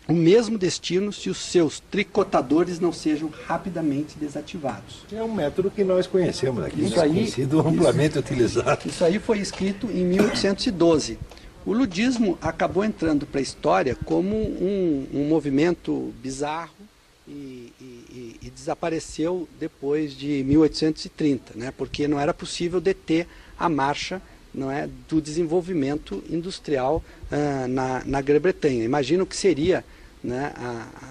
o mesmo destino se os seus tricotadores não sejam rapidamente desativados. É um método que nós conhecemos aqui, Isso aí, tem sido amplamente utilizado. Isso aí foi escrito em 1812. O ludismo acabou entrando para a história como um movimento bizarro e desapareceu depois de 1830, né? Porque não era possível deter a marcha, não é, do desenvolvimento industrial na Grã-Bretanha. Imagina o que seria, né,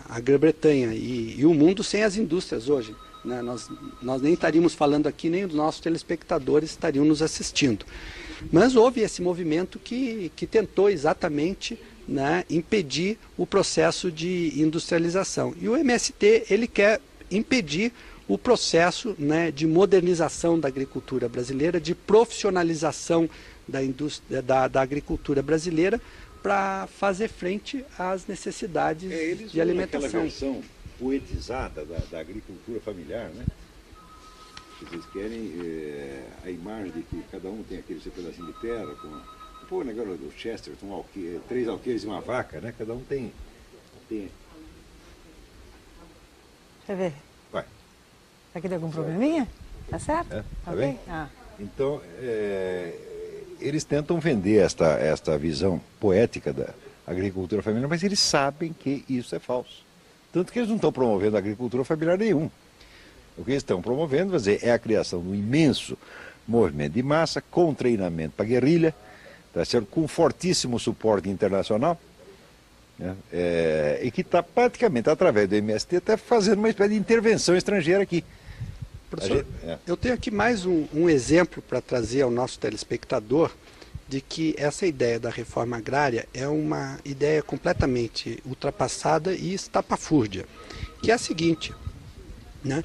a Grã-Bretanha e o mundo sem as indústrias hoje. Né? Nós nem estaríamos falando aqui, nem os nossos telespectadores estariam nos assistindo. Mas houve esse movimento que tentou exatamente, né, impedir o processo de industrialização. E o MST, ele quer impedir o processo, né, de modernização da agricultura brasileira, de profissionalização da indústria, da agricultura brasileira, para fazer frente às necessidades de alimentação. Aquela versão poetizada da agricultura familiar, né? Eles querem a imagem de que cada um tem aquele seu pedacinho de terra, com o negócio do Chesterton, 3 alqueires e uma vaca, né? Cada um tem... Deixa eu ver. Vai. Aqui tem algum probleminha? Tá certo? Tá Ok? bem? Ah. Então, eles tentam vender esta visão poética da agricultura familiar, mas eles sabem que isso é falso. Tanto que eles não estão promovendo a agricultura familiar nenhum. O que eles estão promovendo, quer dizer, é a criação de um imenso movimento de massa, com treinamento para guerrilha, tá certo? Com fortíssimo suporte internacional, né? E que está praticamente, através do MST, até fazendo uma espécie de intervenção estrangeira aqui. Professor, eu tenho aqui mais um exemplo para trazer ao nosso telespectador de que essa ideia da reforma agrária é uma ideia completamente ultrapassada e estapafúrdia, que é a seguinte, né?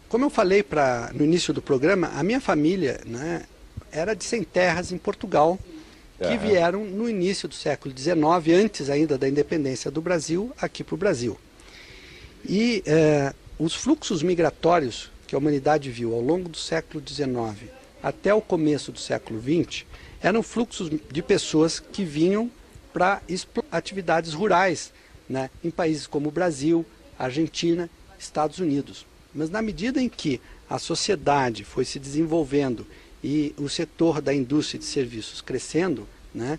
Como eu falei no início do programa, a minha família, né, era de sem terras em Portugal, que vieram no início do século XIX, antes ainda da independência do Brasil, aqui para o Brasil. E os fluxos migratórios que a humanidade viu ao longo do século XIX até o começo do século XX eram fluxos de pessoas que vinham para atividades rurais, né, em países como o Brasil, Argentina, Estados Unidos. Mas na medida em que a sociedade foi se desenvolvendo e o setor da indústria de serviços crescendo, né,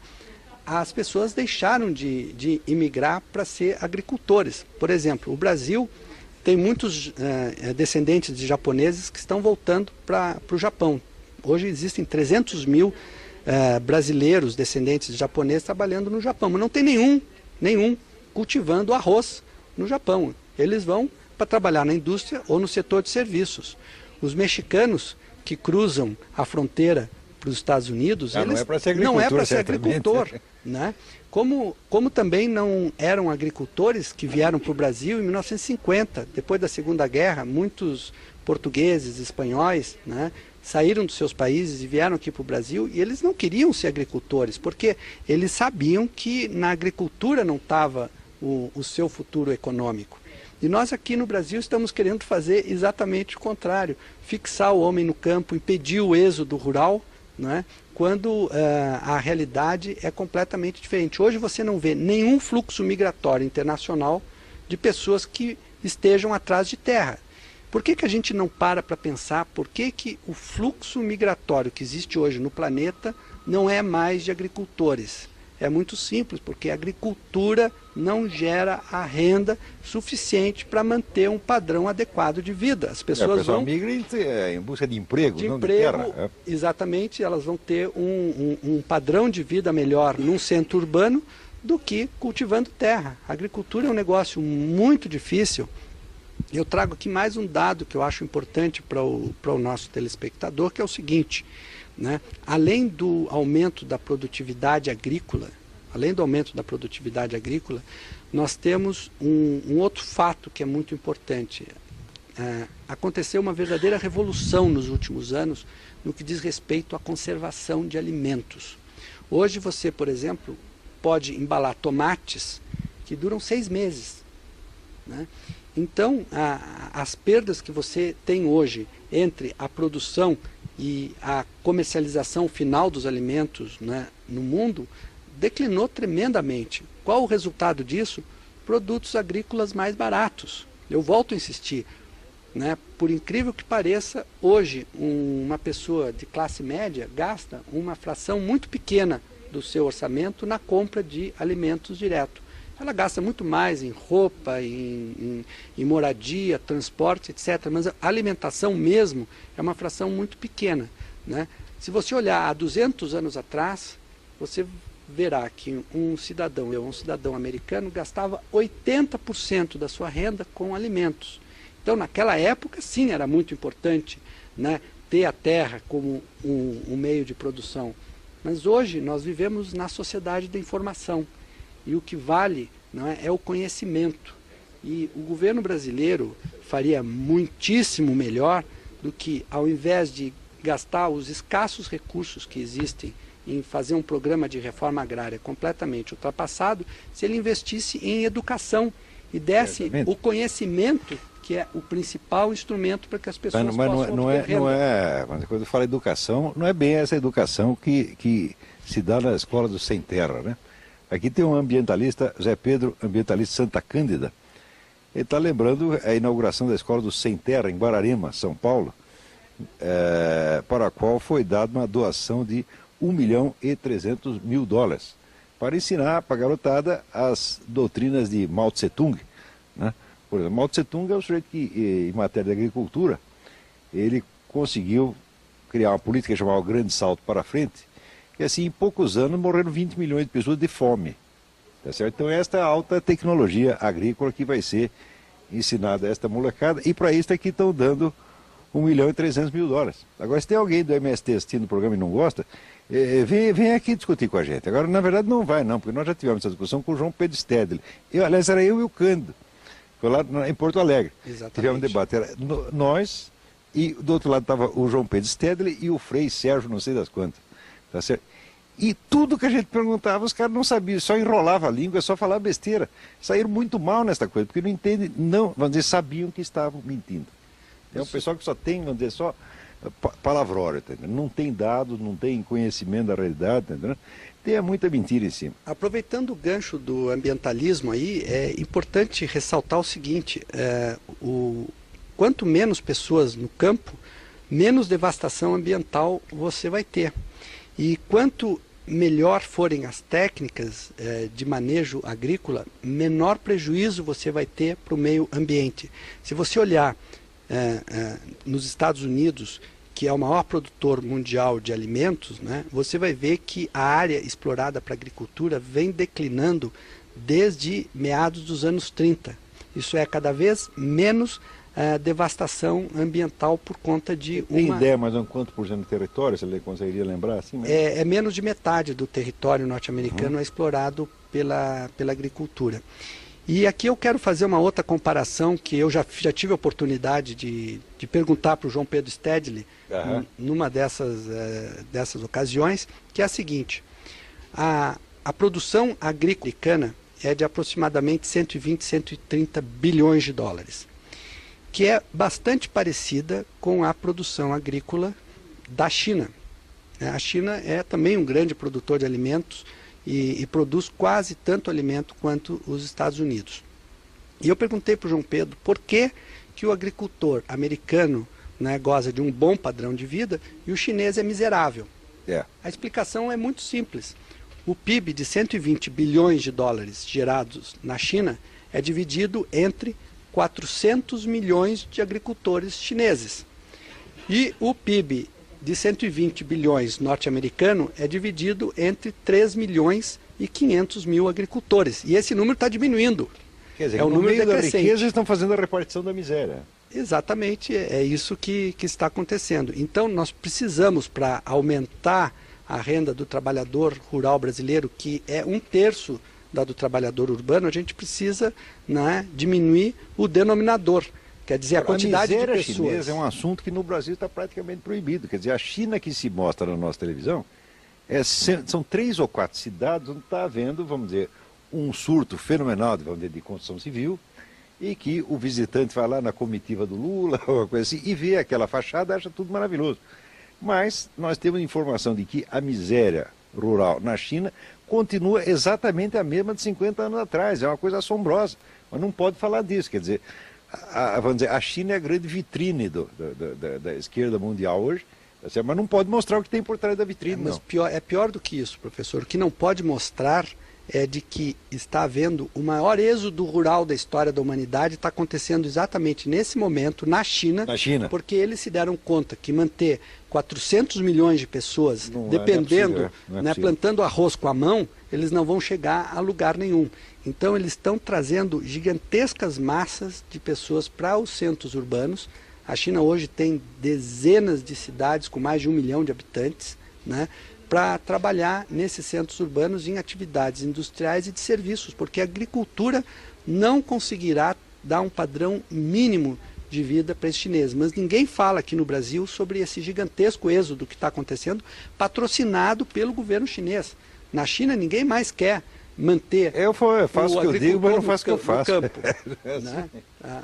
as pessoas deixaram de imigrar para ser agricultores. Por exemplo, o Brasil tem muitos descendentes de japoneses que estão voltando para o Japão. Hoje existem 300 mil brasileiros descendentes de japoneses trabalhando no Japão, mas não tem nenhum cultivando arroz no Japão. Eles vão para trabalhar na indústria ou no setor de serviços. Os mexicanos que cruzam a fronteira para os Estados Unidos, eles não é para ser agricultor, né? Como também não eram agricultores que vieram para o Brasil em 1950, depois da Segunda Guerra, muitos portugueses, espanhóis, né, saíram dos seus países e vieram aqui para o Brasil e eles não queriam ser agricultores, porque eles sabiam que na agricultura não estava o seu futuro econômico. E nós aqui no Brasil estamos querendo fazer exatamente o contrário, fixar o homem no campo, impedir o êxodo rural, né, quando a realidade é completamente diferente. Hoje você não vê nenhum fluxo migratório internacional de pessoas que estejam atrás de terra. Por que a gente não para pensar por que o fluxo migratório que existe hoje no planeta não é mais de agricultores? É muito simples, porque a agricultura não gera a renda suficiente para manter um padrão adequado de vida. As pessoas vão migra em busca de emprego, de não emprego, de terra. Exatamente, elas vão ter um padrão de vida melhor num centro urbano do que cultivando terra. A agricultura é um negócio muito difícil. Eu trago aqui mais um dado que eu acho importante para o nosso telespectador, que é o seguinte, né? Além do aumento da produtividade agrícola, nós temos um outro fato que é muito importante. aconteceu uma verdadeira revolução nos últimos anos no que diz respeito à conservação de alimentos. Hoje você, por exemplo, pode embalar tomates que duram 6 meses, né? Então, as perdas que você tem hoje entre a produção e a comercialização final dos alimentos, né, no mundo, declinou tremendamente. Qual o resultado disso? Produtos agrícolas mais baratos. Eu volto a insistir, né? Por incrível que pareça, hoje uma pessoa de classe média gasta uma fração muito pequena do seu orçamento na compra de alimentos direto. Ela gasta muito mais em roupa, em moradia, transporte, etc. Mas a alimentação mesmo é uma fração muito pequena, né? Se você olhar há 200 anos atrás, você verá que um cidadão americano gastava 80% da sua renda com alimentos. Então, naquela época, sim, era muito importante, né, ter a terra como um meio de produção. Mas hoje nós vivemos na sociedade da informação. E o que vale, não é o conhecimento. E o governo brasileiro faria muitíssimo melhor do que, ao invés de gastar os escassos recursos que existem em fazer um programa de reforma agrária completamente ultrapassado, se ele investisse em educação e desse o conhecimento, que é o principal instrumento para que as pessoas possam obter renda. Quando eu falo educação, não é bem essa educação que se dá na escola do Sem Terra, né? Aqui tem um ambientalista, Zé Pedro, ambientalista Santa Cândida. Ele está lembrando a inauguração da escola do Sem Terra, em Guararema, São Paulo, para a qual foi dada uma doação de $1.300.000 para ensinar para a garotada as doutrinas de Mao Tse-tung, né? Por exemplo, Mao Tse-tung é o sujeito que, em matéria de agricultura, ele conseguiu criar uma política chamada o Grande Salto para Frente, e assim, em poucos anos, morreram 20 milhões de pessoas de fome. Tá certo? Então, esta é a alta tecnologia agrícola que vai ser ensinada a esta molecada, e para isso aqui estão dando $1.300.000. Agora, se tem alguém do MST assistindo o programa e não gosta, vem aqui discutir com a gente. Agora, na verdade, não vai não, porque nós já tivemos essa discussão com o João Pedro Stedley. Aliás, era eu e o Cândido. Foi lá em Porto Alegre. Exatamente. Tivemos um debate. Era nós, e do outro lado estava o João Pedro Stedley e o Frei Sérgio, não sei das quantas. Tá certo? E tudo que a gente perguntava, os caras não sabiam, só enrolava a língua, só falava besteira. Saíram muito mal nesta coisa, porque não entendem, não, vamos dizer, sabiam que estavam mentindo. É um pessoal que só tem, vamos dizer, só palavrório, entendeu? Não tem dados, não tem conhecimento da realidade, entendeu? Tem muita mentira em cima. Aproveitando o gancho do ambientalismo aí, é importante ressaltar o seguinte, quanto menos pessoas no campo, menos devastação ambiental você vai ter. E quanto melhor forem as técnicas de manejo agrícola, menor prejuízo você vai ter para o meio ambiente. Se você olhar nos Estados Unidos, que é o maior produtor mundial de alimentos, né, você vai ver que a área explorada para a agricultura vem declinando desde meados dos anos 30. Isso é cada vez menos devastação ambiental por conta de uma... Tem ideia mais ou menos quanto por cento do território, você conseguiria lembrar? Assim, é menos de metade do território norte-americano é explorado pela agricultura. E aqui eu quero fazer uma outra comparação que eu já tive a oportunidade de perguntar para o João Pedro Stedley numa dessas ocasiões, que é a seguinte: a produção agrícola americana é de aproximadamente 120, 130 bilhões de dólares, que é bastante parecida com a produção agrícola da China. A China é também um grande produtor de alimentos e produz quase tanto alimento quanto os Estados Unidos. E eu perguntei para o João Pedro por que o agricultor americano, né, goza de um bom padrão de vida e o chinês é miserável. A explicação é muito simples. O PIB de 120 bilhões de dólares gerados na China é dividido entre 400 milhões de agricultores chineses. E o PIB de 120 bilhões norte-americano é dividido entre 3 milhões e 500 mil agricultores. E esse número está diminuindo. Quer dizer, no meio da riqueza estão fazendo a repartição da miséria. Exatamente, é isso que está acontecendo. Então nós precisamos, para aumentar a renda do trabalhador rural brasileiro, que é 1/3 da do trabalhador urbano, a gente precisa, né, diminuir o denominador. Quer dizer, a quantidade de pessoas. A chinesa é um assunto que no Brasil está praticamente proibido. Quer dizer, a China que se mostra na nossa televisão, são 3 ou 4 cidades onde está havendo, vamos dizer, um surto fenomenal de construção civil, e que o visitante vai lá na comitiva do Lula, ou uma coisa assim, e vê aquela fachada e acha tudo maravilhoso. Mas nós temos informação de que a miséria rural na China continua exatamente a mesma de 50 anos atrás. É uma coisa assombrosa, mas não pode falar disso. Quer dizer, vamos dizer, a China é a grande vitrine da esquerda mundial hoje, mas não pode mostrar o que tem por trás da vitrine. Mas não. É pior do que isso, professor. O que não pode mostrar é de que está havendo o maior êxodo rural da história da humanidade, está acontecendo exatamente nesse momento na China, porque eles se deram conta que manter 400 milhões de pessoas dependendo, plantando arroz com a mão, eles não vão chegar a lugar nenhum. Então eles estão trazendo gigantescas massas de pessoas para os centros urbanos. A China hoje tem dezenas de cidades com mais de 1 milhão de habitantes, né, para trabalhar nesses centros urbanos em atividades industriais e de serviços, porque a agricultura não conseguirá dar um padrão mínimo de vida para esses chineses. Mas ninguém fala aqui no Brasil sobre esse gigantesco êxodo que está acontecendo, patrocinado pelo governo chinês. Na China ninguém mais quer manter eu faço o que eu digo, mas não faço o que eu faço. Campo, né?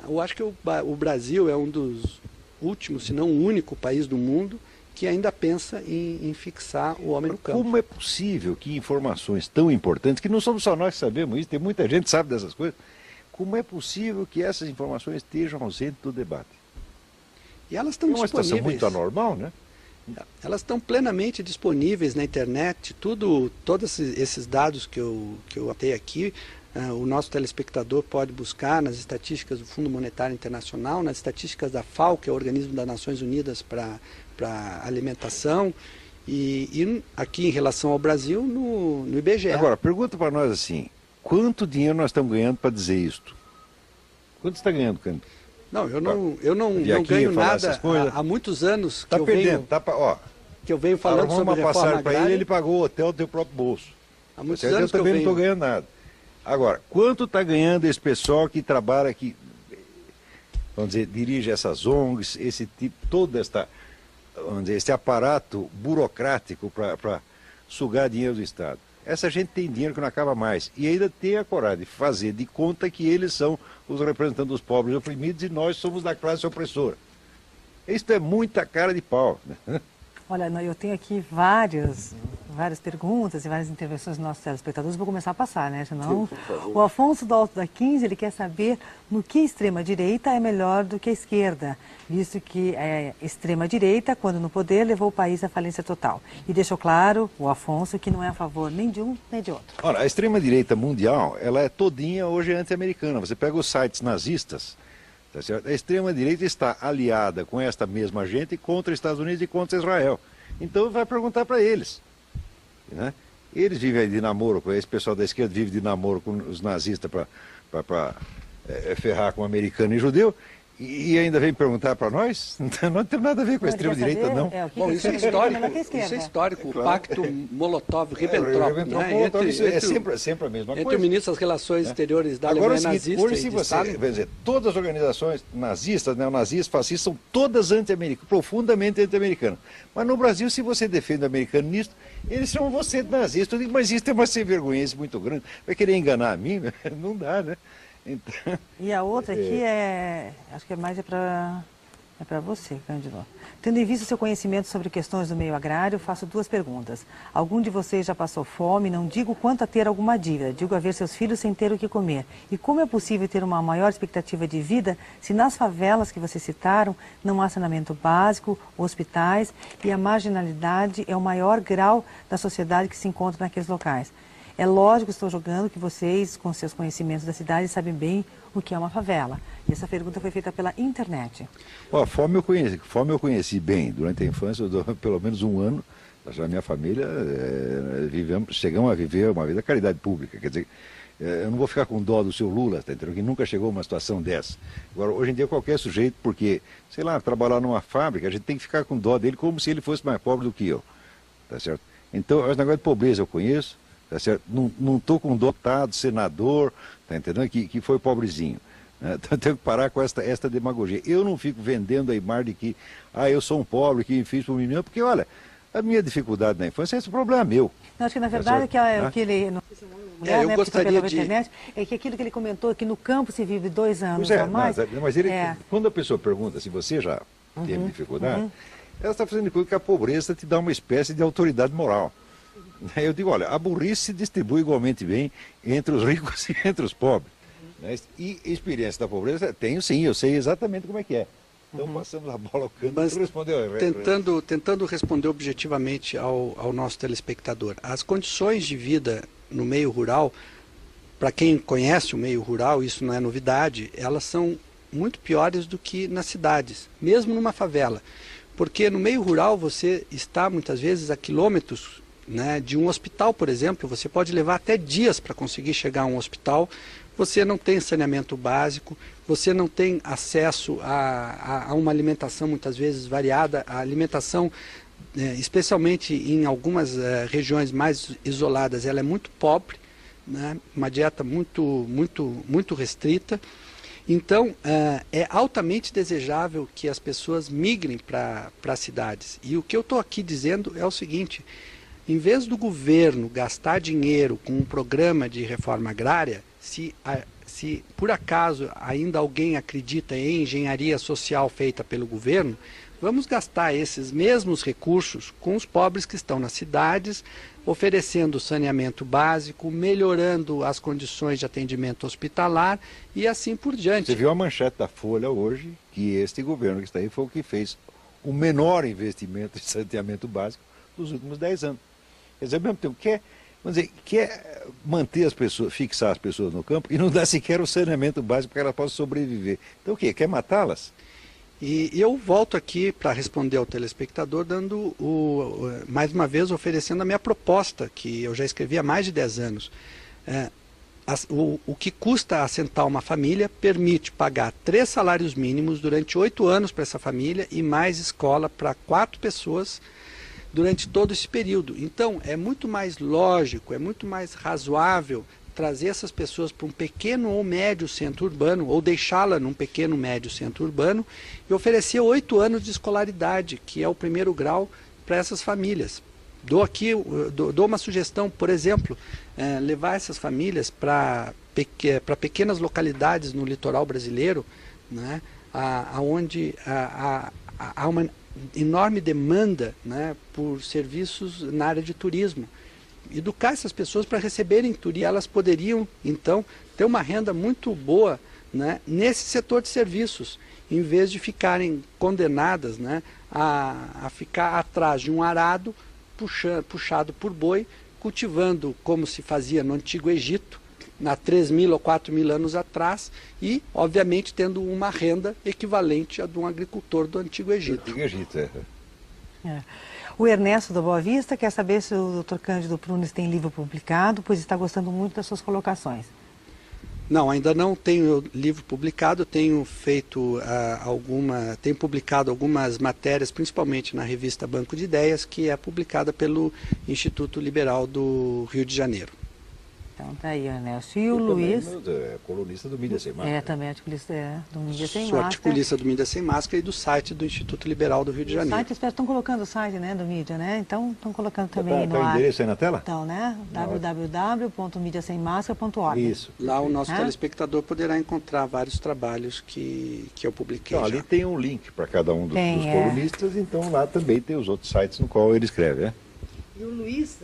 Eu acho que o Brasil é um dos últimos, se não o único país do mundo que ainda pensa em fixar o homem no campo. Como é possível que informações tão importantes, que não somos só nós que sabemos isso, tem muita gente que sabe dessas coisas, como é possível que essas informações estejam ausentes do debate? E elas estão disponíveis. É uma situação muito anormal, né? Elas estão plenamente disponíveis na internet, todos esses dados que eu atei aqui, o nosso telespectador pode buscar nas estatísticas do Fundo Monetário Internacional, nas estatísticas da FAO, que é o Organismo das Nações Unidas para Alimentação, e aqui em relação ao Brasil, no IBGE. Agora, pergunta para nós assim, quanto dinheiro nós estamos ganhando para dizer isto? Quanto você está ganhando, Cândido? Não, eu não ganho nada há muitos anos que eu venho falando sobre uma passagem para ele pagou o hotel do teu próprio bolso. Há muitos anos eu também não estou ganhando nada. Agora, quanto está ganhando esse pessoal que trabalha aqui, vamos dizer, dirige essas ONGs, esse tipo, esse aparato burocrático para sugar dinheiro do Estado? Essa gente tem dinheiro que não acaba mais e ainda tem a coragem de fazer de conta que eles são os representantes dos pobres oprimidos e nós somos da classe opressora. Isso é muita cara de pau, né? Olha, eu tenho aqui várias perguntas e várias intervenções dos nossos telespectadores. Vou começar a passar, né? Senão, o Afonso do Alto da 15, ele quer saber no que a extrema-direita é melhor do que a esquerda, visto que a extrema-direita, quando no poder, levou o país à falência total. E deixou claro, o Afonso, que não é a favor nem de um nem de outro. Ora, a extrema-direita mundial, ela é todinha hoje anti-americana. Você pega os sites nazistas, tá certo? A extrema-direita está aliada com esta mesma gente contra os Estados Unidos e contra Israel. Então vai perguntar para eles. Né? Eles vivem de namoro, esse pessoal da esquerda vive de namoro com os nazistas para ferrar com o americano e judeu, e ainda vem perguntar para nós? Não tem nada a ver com a extrema-direita, não. Bom, isso é histórico. Isso é histórico. O pacto Molotov-Ribbentrop. É sempre a mesma coisa. Entre o ministro das Relações Exteriores da Alemanha nazista hoje, se você vai dizer, todas as organizações nazistas, neonazistas, fascistas, são todas anti-americanas, profundamente anti-americanas. Mas no Brasil, se você defende o americano nisso, eles chamam você de nazista. Eu digo, mas isso é uma sem-vergonhice muito grande. Vai querer enganar a mim? Não dá, né? Então, e a outra aqui acho que mais para você, Cândido. Tendo em vista seu conhecimento sobre questões do meio agrário, faço 2 perguntas. Algum de vocês já passou fome? Não digo quanto a ter alguma dívida, digo a ver seus filhos sem ter o que comer. E como é possível ter uma maior expectativa de vida se nas favelas que vocês citaram não há saneamento básico, hospitais e a marginalidade é o maior grau da sociedade que se encontra naqueles locais? É lógico, estou jogando que vocês, com seus conhecimentos da cidade, sabem bem o que é uma favela. E essa pergunta foi feita pela internet. A fome eu conheci bem. Durante a infância, pelo menos 1 ano, a minha família chegamos a viver uma vida de caridade pública. Quer dizer, eu não vou ficar com dó do seu Lula, tá entendendo? Que nunca chegou a uma situação dessa. Agora, hoje em dia, qualquer sujeito, porque, sei lá, trabalhar numa fábrica, a gente tem que ficar com dó dele como se ele fosse mais pobre do que eu. Tá certo? Então, esse negócio de pobreza eu conheço. Tá certo? Não estou com um deputado, senador, tá entendendo? Que foi pobrezinho. Então tem que parar com esta demagogia. Eu não fico vendendo a imagem de que eu sou um pobre que fiz por mim mesmo, porque olha, a minha dificuldade na infância é esse problema meu. Eu acho que na verdade o que ele, não sei se é uma mulher, eu né, gostaria pela internet, é que aquilo que ele comentou, que no campo se vive 2 anos a mais. Mas ele, quando a pessoa pergunta se você já teve dificuldade, ela está fazendo coisa que a pobreza te dá uma espécie de autoridade moral. Eu digo, olha, a burrice se distribui igualmente bem entre os ricos e entre os pobres. E experiência da pobreza, tenho sim, eu sei exatamente como é que é. Então passamos a bola ao canto. Mas respondeu. tentando responder objetivamente ao nosso telespectador, as condições de vida no meio rural, para quem conhece o meio rural, isso não é novidade, elas são muito piores do que nas cidades, mesmo numa favela. Porque no meio rural você está muitas vezes a quilômetros, né, de um hospital, por exemplo. Você pode levar até dias para conseguir chegar a um hospital. Você não tem saneamento básico, você não tem acesso a uma alimentação muitas vezes variada. A alimentação, especialmente em algumas regiões mais isoladas, ela é muito pobre, né? Uma dieta muito restrita. Então, é altamente desejável que as pessoas migrem para as cidades. E o que eu estou aqui dizendo é o seguinte: em vez do governo gastar dinheiro com um programa de reforma agrária, se por acaso ainda alguém acredita em engenharia social feita pelo governo, vamos gastar esses mesmos recursos com os pobres que estão nas cidades, oferecendo saneamento básico, melhorando as condições de atendimento hospitalar e assim por diante. Você viu a manchete da Folha hoje, que este governo que está aí foi o que fez o menor investimento em saneamento básico dos últimos 10 anos. Quer dizer, ao mesmo tempo, quer manter as pessoas, fixar as pessoas no campo e não dá sequer o saneamento básico para que elas possam sobreviver. Então o quê? Quer matá-las? E eu volto aqui para responder ao telespectador, dando mais uma vez oferecendo a minha proposta, que eu já escrevi há mais de 10 anos. O que custa assentar uma família permite pagar 3 salários mínimos durante 8 anos para essa família e mais escola para 4 pessoas durante todo esse período. Então, é muito mais lógico, é muito mais razoável trazer essas pessoas para um pequeno ou médio centro urbano, ou deixá-la num pequeno médio centro urbano, e oferecer 8 anos de escolaridade, que é o primeiro grau para essas famílias. Dou uma sugestão, por exemplo, levar essas famílias para pequenas localidades no litoral brasileiro, né, onde há uma enorme demanda, né, por serviços na área de turismo. Educar essas pessoas para receberem turismo, elas poderiam então ter uma renda muito boa, né, nesse setor de serviços, em vez de ficarem condenadas, né, a ficar atrás de um arado puxado por boi, cultivando como se fazia no Antigo Egito, há 3.000 ou 4.000 anos atrás, e, obviamente, tendo uma renda equivalente à de um agricultor do Antigo Egito. O Ernesto da Boa Vista quer saber se o Dr. Cândido Prunes tem livro publicado, pois está gostando muito das suas colocações. Não, ainda não tenho livro publicado, tenho feito tenho publicado algumas matérias, principalmente na revista Banco de Ideias, que é publicada pelo Instituto Liberal do Rio de Janeiro. Então tá aí, Ernesto. E o Luiz? Colunista do Mídia Sem Máscara. Também articulista do Mídia Sem Máscara. Sou articulista do Mídia Sem Máscara e do site do Instituto Liberal do Rio de Janeiro. Estão colocando o site, né, do Mídia, né? Então estão colocando também no ar. Está o endereço aí na tela? Então, né? www.mediasemmáscara.org. Isso. Lá o nosso telespectador poderá encontrar vários trabalhos que eu publiquei. Então, ali tem um link para cada um dos colunistas, então lá também tem os outros sites no qual ele escreve, né? E o Luiz,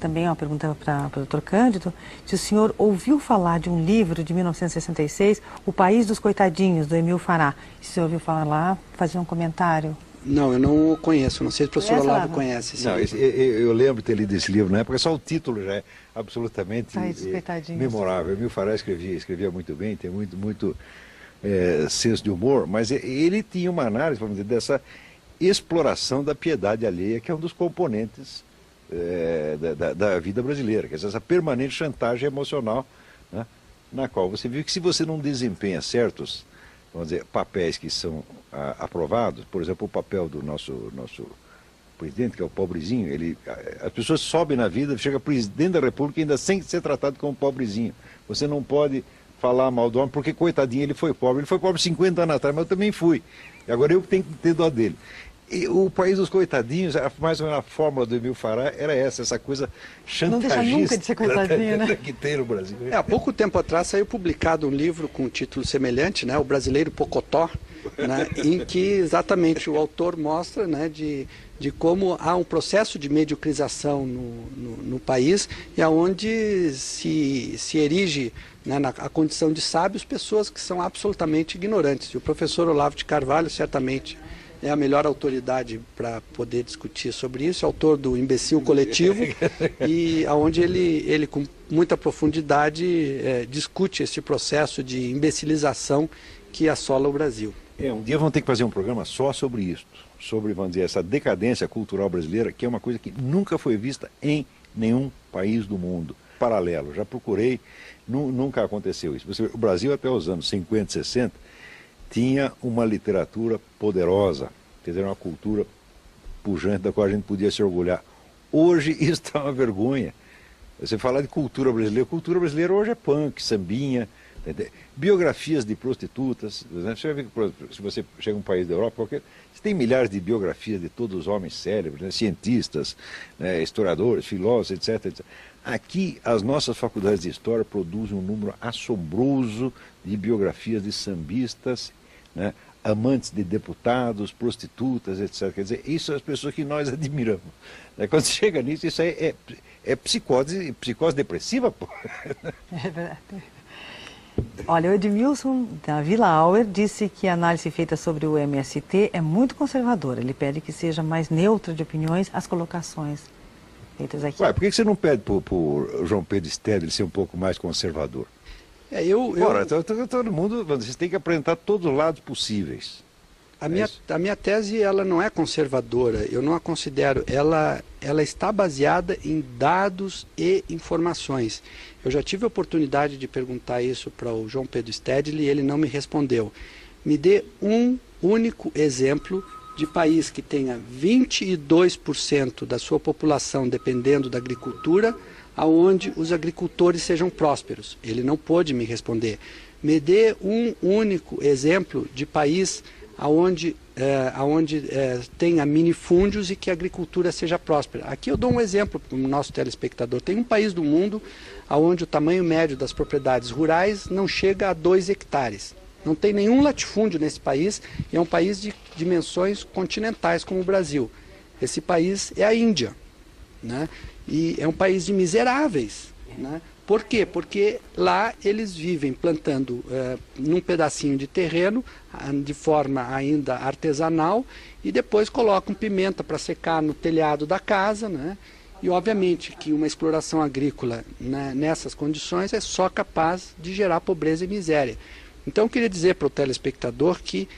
também uma pergunta para o Dr. Cândido, se o senhor ouviu falar de um livro de 1966, O País dos Coitadinhos, do Emil Fará. Se o senhor ouviu falar lá, fazer um comentário? Não, eu não o conheço, não sei se o professor Olavo conhece esse livro. Eu lembro de ter lido esse livro na época, só o título já é absolutamente memorável. Emil Fará escrevia muito bem, tem muito senso de humor, mas ele tinha uma análise, vamos dizer, dessa exploração da piedade alheia, que é um dos componentes da vida brasileira, quer dizer, essa permanente chantagem emocional, né, na qual você viu que se você não desempenha certos, vamos dizer, papéis que são aprovados, por exemplo, o papel do nosso presidente, que é o pobrezinho, as pessoas sobem na vida, chega presidente da República ainda sem ser tratado como pobrezinho. Você não pode falar mal do homem, porque coitadinho, ele foi pobre 50 anos atrás, mas eu também fui. E agora eu que tenho que ter dó dele. E o país dos coitadinhos, mais ou menos a fórmula do Emil Fará era essa coisa chantagista. Não deixa nunca de ser coitadinho, né? Que tem no Brasil. Há pouco tempo atrás saiu publicado um livro com um título semelhante, né, O Brasileiro Pocotó, né, em que exatamente o autor mostra, né, de como há um processo de mediocrização no país e aonde se erige, né, a condição de sábios pessoas que são absolutamente ignorantes. E o professor Olavo de Carvalho certamente é a melhor autoridade para poder discutir sobre isso, autor do Imbecil Coletivo, e aonde ele com muita profundidade discute esse processo de imbecilização que assola o Brasil. Um dia vamos ter que fazer um programa só sobre isso, sobre, vamos dizer, essa decadência cultural brasileira, que é uma coisa que nunca foi vista em nenhum país do mundo. Paralelo, já procurei, nunca aconteceu isso. O Brasil até os anos 50, 60, tinha uma literatura poderosa, quer dizer, uma cultura pujante da qual a gente podia se orgulhar. Hoje isso está uma vergonha. Você fala de cultura brasileira hoje é punk, sambinha, biografias de prostitutas. Você vai ver que se você chega a um país da Europa, você tem milhares de biografias de todos os homens célebres, né, cientistas, né, historiadores, filósofos, etc. Aqui, as nossas faculdades de história produzem um número assombroso de biografias de sambistas, né, amantes de deputados, prostitutas, etc. Quer dizer, isso são as pessoas que nós admiramos. Quando chega nisso, isso aí é psicose depressiva, pô. É verdade. Olha, o Edmilson da Vila Auer disse que a análise feita sobre o MST é muito conservadora. Ele pede que seja mais neutra de opiniões as colocações feitas aqui. Ué, por que você não pede para o João Pedro Stedley ser um pouco mais conservador? Ora, todo mundo, vocês têm que apresentar todos os lados possíveis. A minha tese, ela não é conservadora, eu não a considero, ela está baseada em dados e informações. Eu já tive a oportunidade de perguntar isso para o João Pedro Stedley e ele não me respondeu. Me dê um único exemplo de país que tenha 22% da sua população dependendo da agricultura, aonde os agricultores sejam prósperos. Ele não pôde me responder. Me dê um único exemplo de país aonde tenha minifúndios e que a agricultura seja próspera. Aqui eu dou um exemplo para o nosso telespectador. Tem um país do mundo onde o tamanho médio das propriedades rurais não chega a 2 hectares. Não tem nenhum latifúndio nesse país e é um país de dimensões continentais como o Brasil. Esse país é a Índia, né? E é um país de miseráveis, né? Por quê? Porque lá eles vivem plantando num pedacinho de terreno, de forma ainda artesanal, e depois colocam pimenta para secar no telhado da casa, né? E obviamente que uma exploração agrícola, né, nessas condições é só capaz de gerar pobreza e miséria. Então eu queria dizer para o telespectador que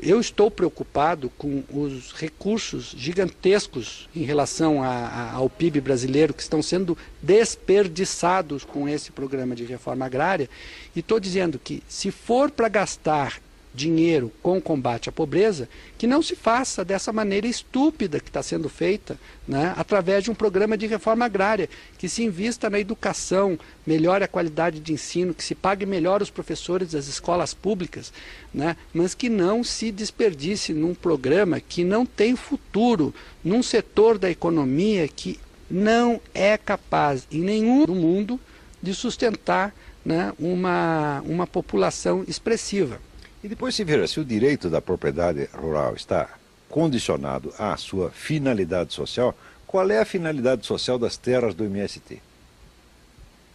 eu estou preocupado com os recursos gigantescos em relação ao PIB brasileiro que estão sendo desperdiçados com esse programa de reforma agrária, e estou dizendo que se for para gastar dinheiro com o combate à pobreza, que não se faça dessa maneira estúpida que está sendo feita, né, através de um programa de reforma agrária, que se invista na educação, melhore a qualidade de ensino, que se pague melhor os professores das escolas públicas, né, mas que não se desperdice num programa que não tem futuro, num setor da economia que não é capaz em nenhum do mundo de sustentar, né, uma população expressiva. E depois se vira, se o direito da propriedade rural está condicionado à sua finalidade social, qual é a finalidade social das terras do MST?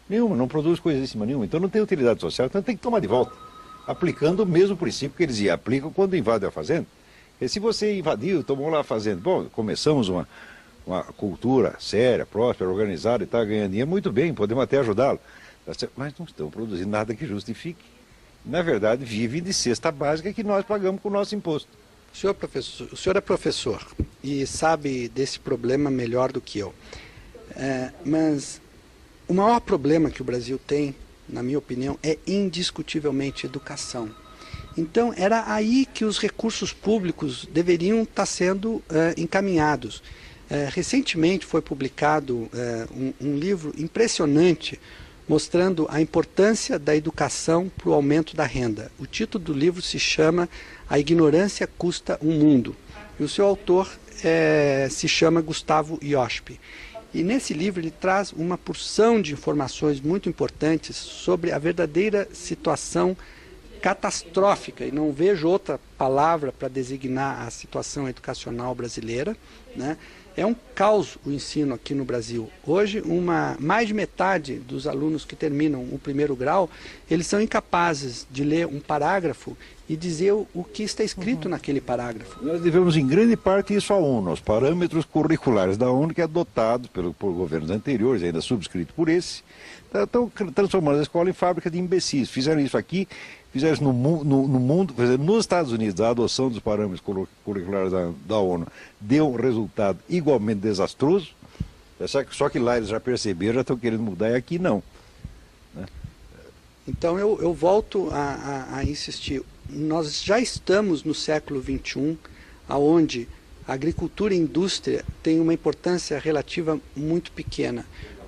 Nenhuma, não produz coisíssima nenhuma, então não tem utilidade social, então tem que tomar de volta, aplicando o mesmo princípio que eles aplicam quando invadem a fazenda. E se você invadiu, tomou lá a fazenda, bom, começamos uma cultura séria, próspera, organizada e está ganhando dinheiro, muito bem, podemos até ajudá-lo, mas não estão produzindo nada que justifique. Na verdade, vivem de cesta básica que nós pagamos com o nosso imposto. O senhor é professor e sabe desse problema melhor do que eu. Mas o maior problema que o Brasil tem, na minha opinião, é indiscutivelmente educação. Então, era aí que os recursos públicos deveriam estar sendo encaminhados. Recentemente foi publicado um livro impressionante mostrando a importância da educação para o aumento da renda. O título do livro se chama A Ignorância Custa um Mundo. E o seu autor se chama Gustavo Iospe. E nesse livro ele traz uma porção de informações muito importantes sobre a verdadeira situação catastrófica, e não vejo outra palavra para designar a situação educacional brasileira, né? É um caos o ensino aqui no Brasil. Hoje, mais de metade dos alunos que terminam o primeiro grau, eles são incapazes de ler um parágrafo e dizer o que está escrito naquele parágrafo. Nós devemos, em grande parte, isso à ONU, aos parâmetros curriculares da ONU, que é adotado por governos anteriores, ainda subscrito por esse, estão transformando a escola em fábrica de imbecis. Fizeram isso aqui, fizeram isso no mundo, nos Estados Unidos, a adoção dos parâmetros curriculares da ONU deu um resultado igualmente desastroso, só que lá eles já perceberam, já estão querendo mudar, e aqui não. Né? Então eu volto a insistir, nós já estamos no século XXI, onde a agricultura e a indústria têm uma importância relativa muito pequena.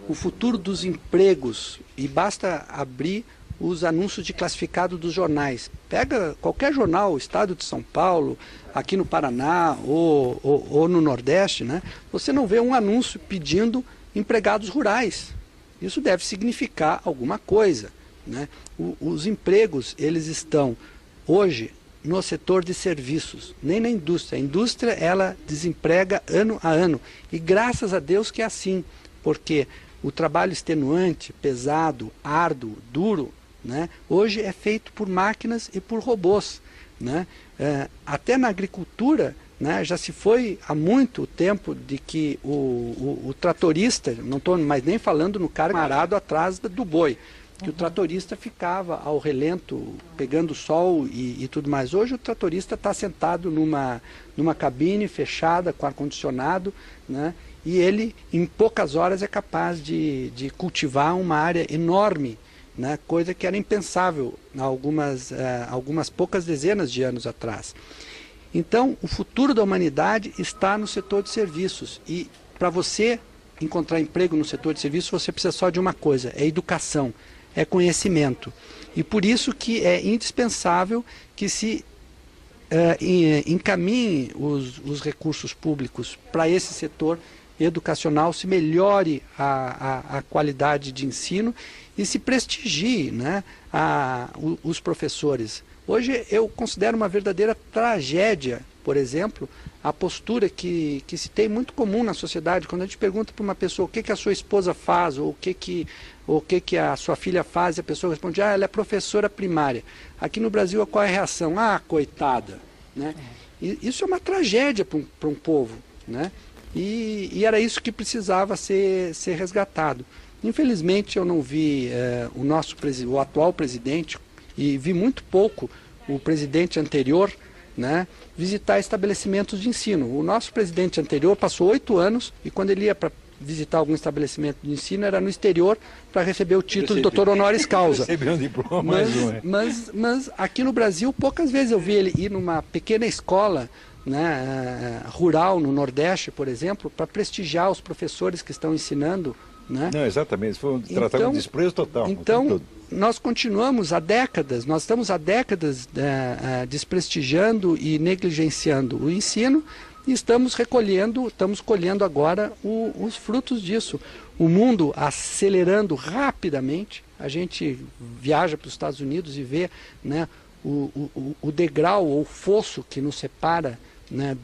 O futuro dos empregos, e basta abrir os anúncios de classificado dos jornais. Pega qualquer jornal, Estado de São Paulo, aqui no Paraná ou no Nordeste, né? Você não vê um anúncio pedindo empregados rurais. Isso deve significar alguma coisa, né? Os empregos, eles estão hoje no setor de serviços, nem na indústria. A indústria, ela desemprega ano a ano. E graças a Deus que é assim, porque o trabalho extenuante, pesado, árduo, duro, né, hoje é feito por máquinas e por robôs. Né? Até na agricultura, né, já se foi há muito tempo de que o tratorista, não estou mais nem falando no cara arado atrás do boi, que o tratorista ficava ao relento, pegando sol e tudo mais. Hoje o tratorista está sentado numa cabine fechada, com ar-condicionado, né? E ele, em poucas horas, é capaz de cultivar uma área enorme, né? Coisa que era impensável há algumas poucas dezenas de anos atrás. Então, o futuro da humanidade está no setor de serviços. E para você encontrar emprego no setor de serviços, você precisa só de uma coisa, é educação, é conhecimento. E por isso que é indispensável que se encaminhe os recursos públicos para esse setor educacional, se melhore a qualidade de ensino e se prestigie, né, os professores. Hoje eu considero uma verdadeira tragédia, por exemplo, a postura que se tem muito comum na sociedade. Quando a gente pergunta para uma pessoa o que a sua esposa faz, ou o que a sua filha faz, e a pessoa responde, ela é professora primária. Aqui no Brasil, qual é a reação? Coitada. Né? E isso é uma tragédia para um povo. Né? E era isso que precisava ser resgatado. Infelizmente eu não vi o atual presidente, e vi muito pouco o presidente anterior, né, visitar estabelecimentos de ensino. O nosso presidente anterior passou 8 anos e quando ele ia para visitar algum estabelecimento de ensino era no exterior para receber o título de doutor honoris causa. Recebeu um diploma, mas aqui no Brasil poucas vezes eu vi ele ir numa pequena escola, né, rural no Nordeste, por exemplo, para prestigiar os professores que estão ensinando. Né? Não, exatamente, foi um tratamento de desprezo total. Então, nós continuamos há décadas, nós estamos há décadas desprestigiando e negligenciando o ensino e estamos colhendo agora os frutos disso. O mundo acelerando rapidamente, a gente viaja para os Estados Unidos e vê, né, o degrau ou fosso que nos separa, né,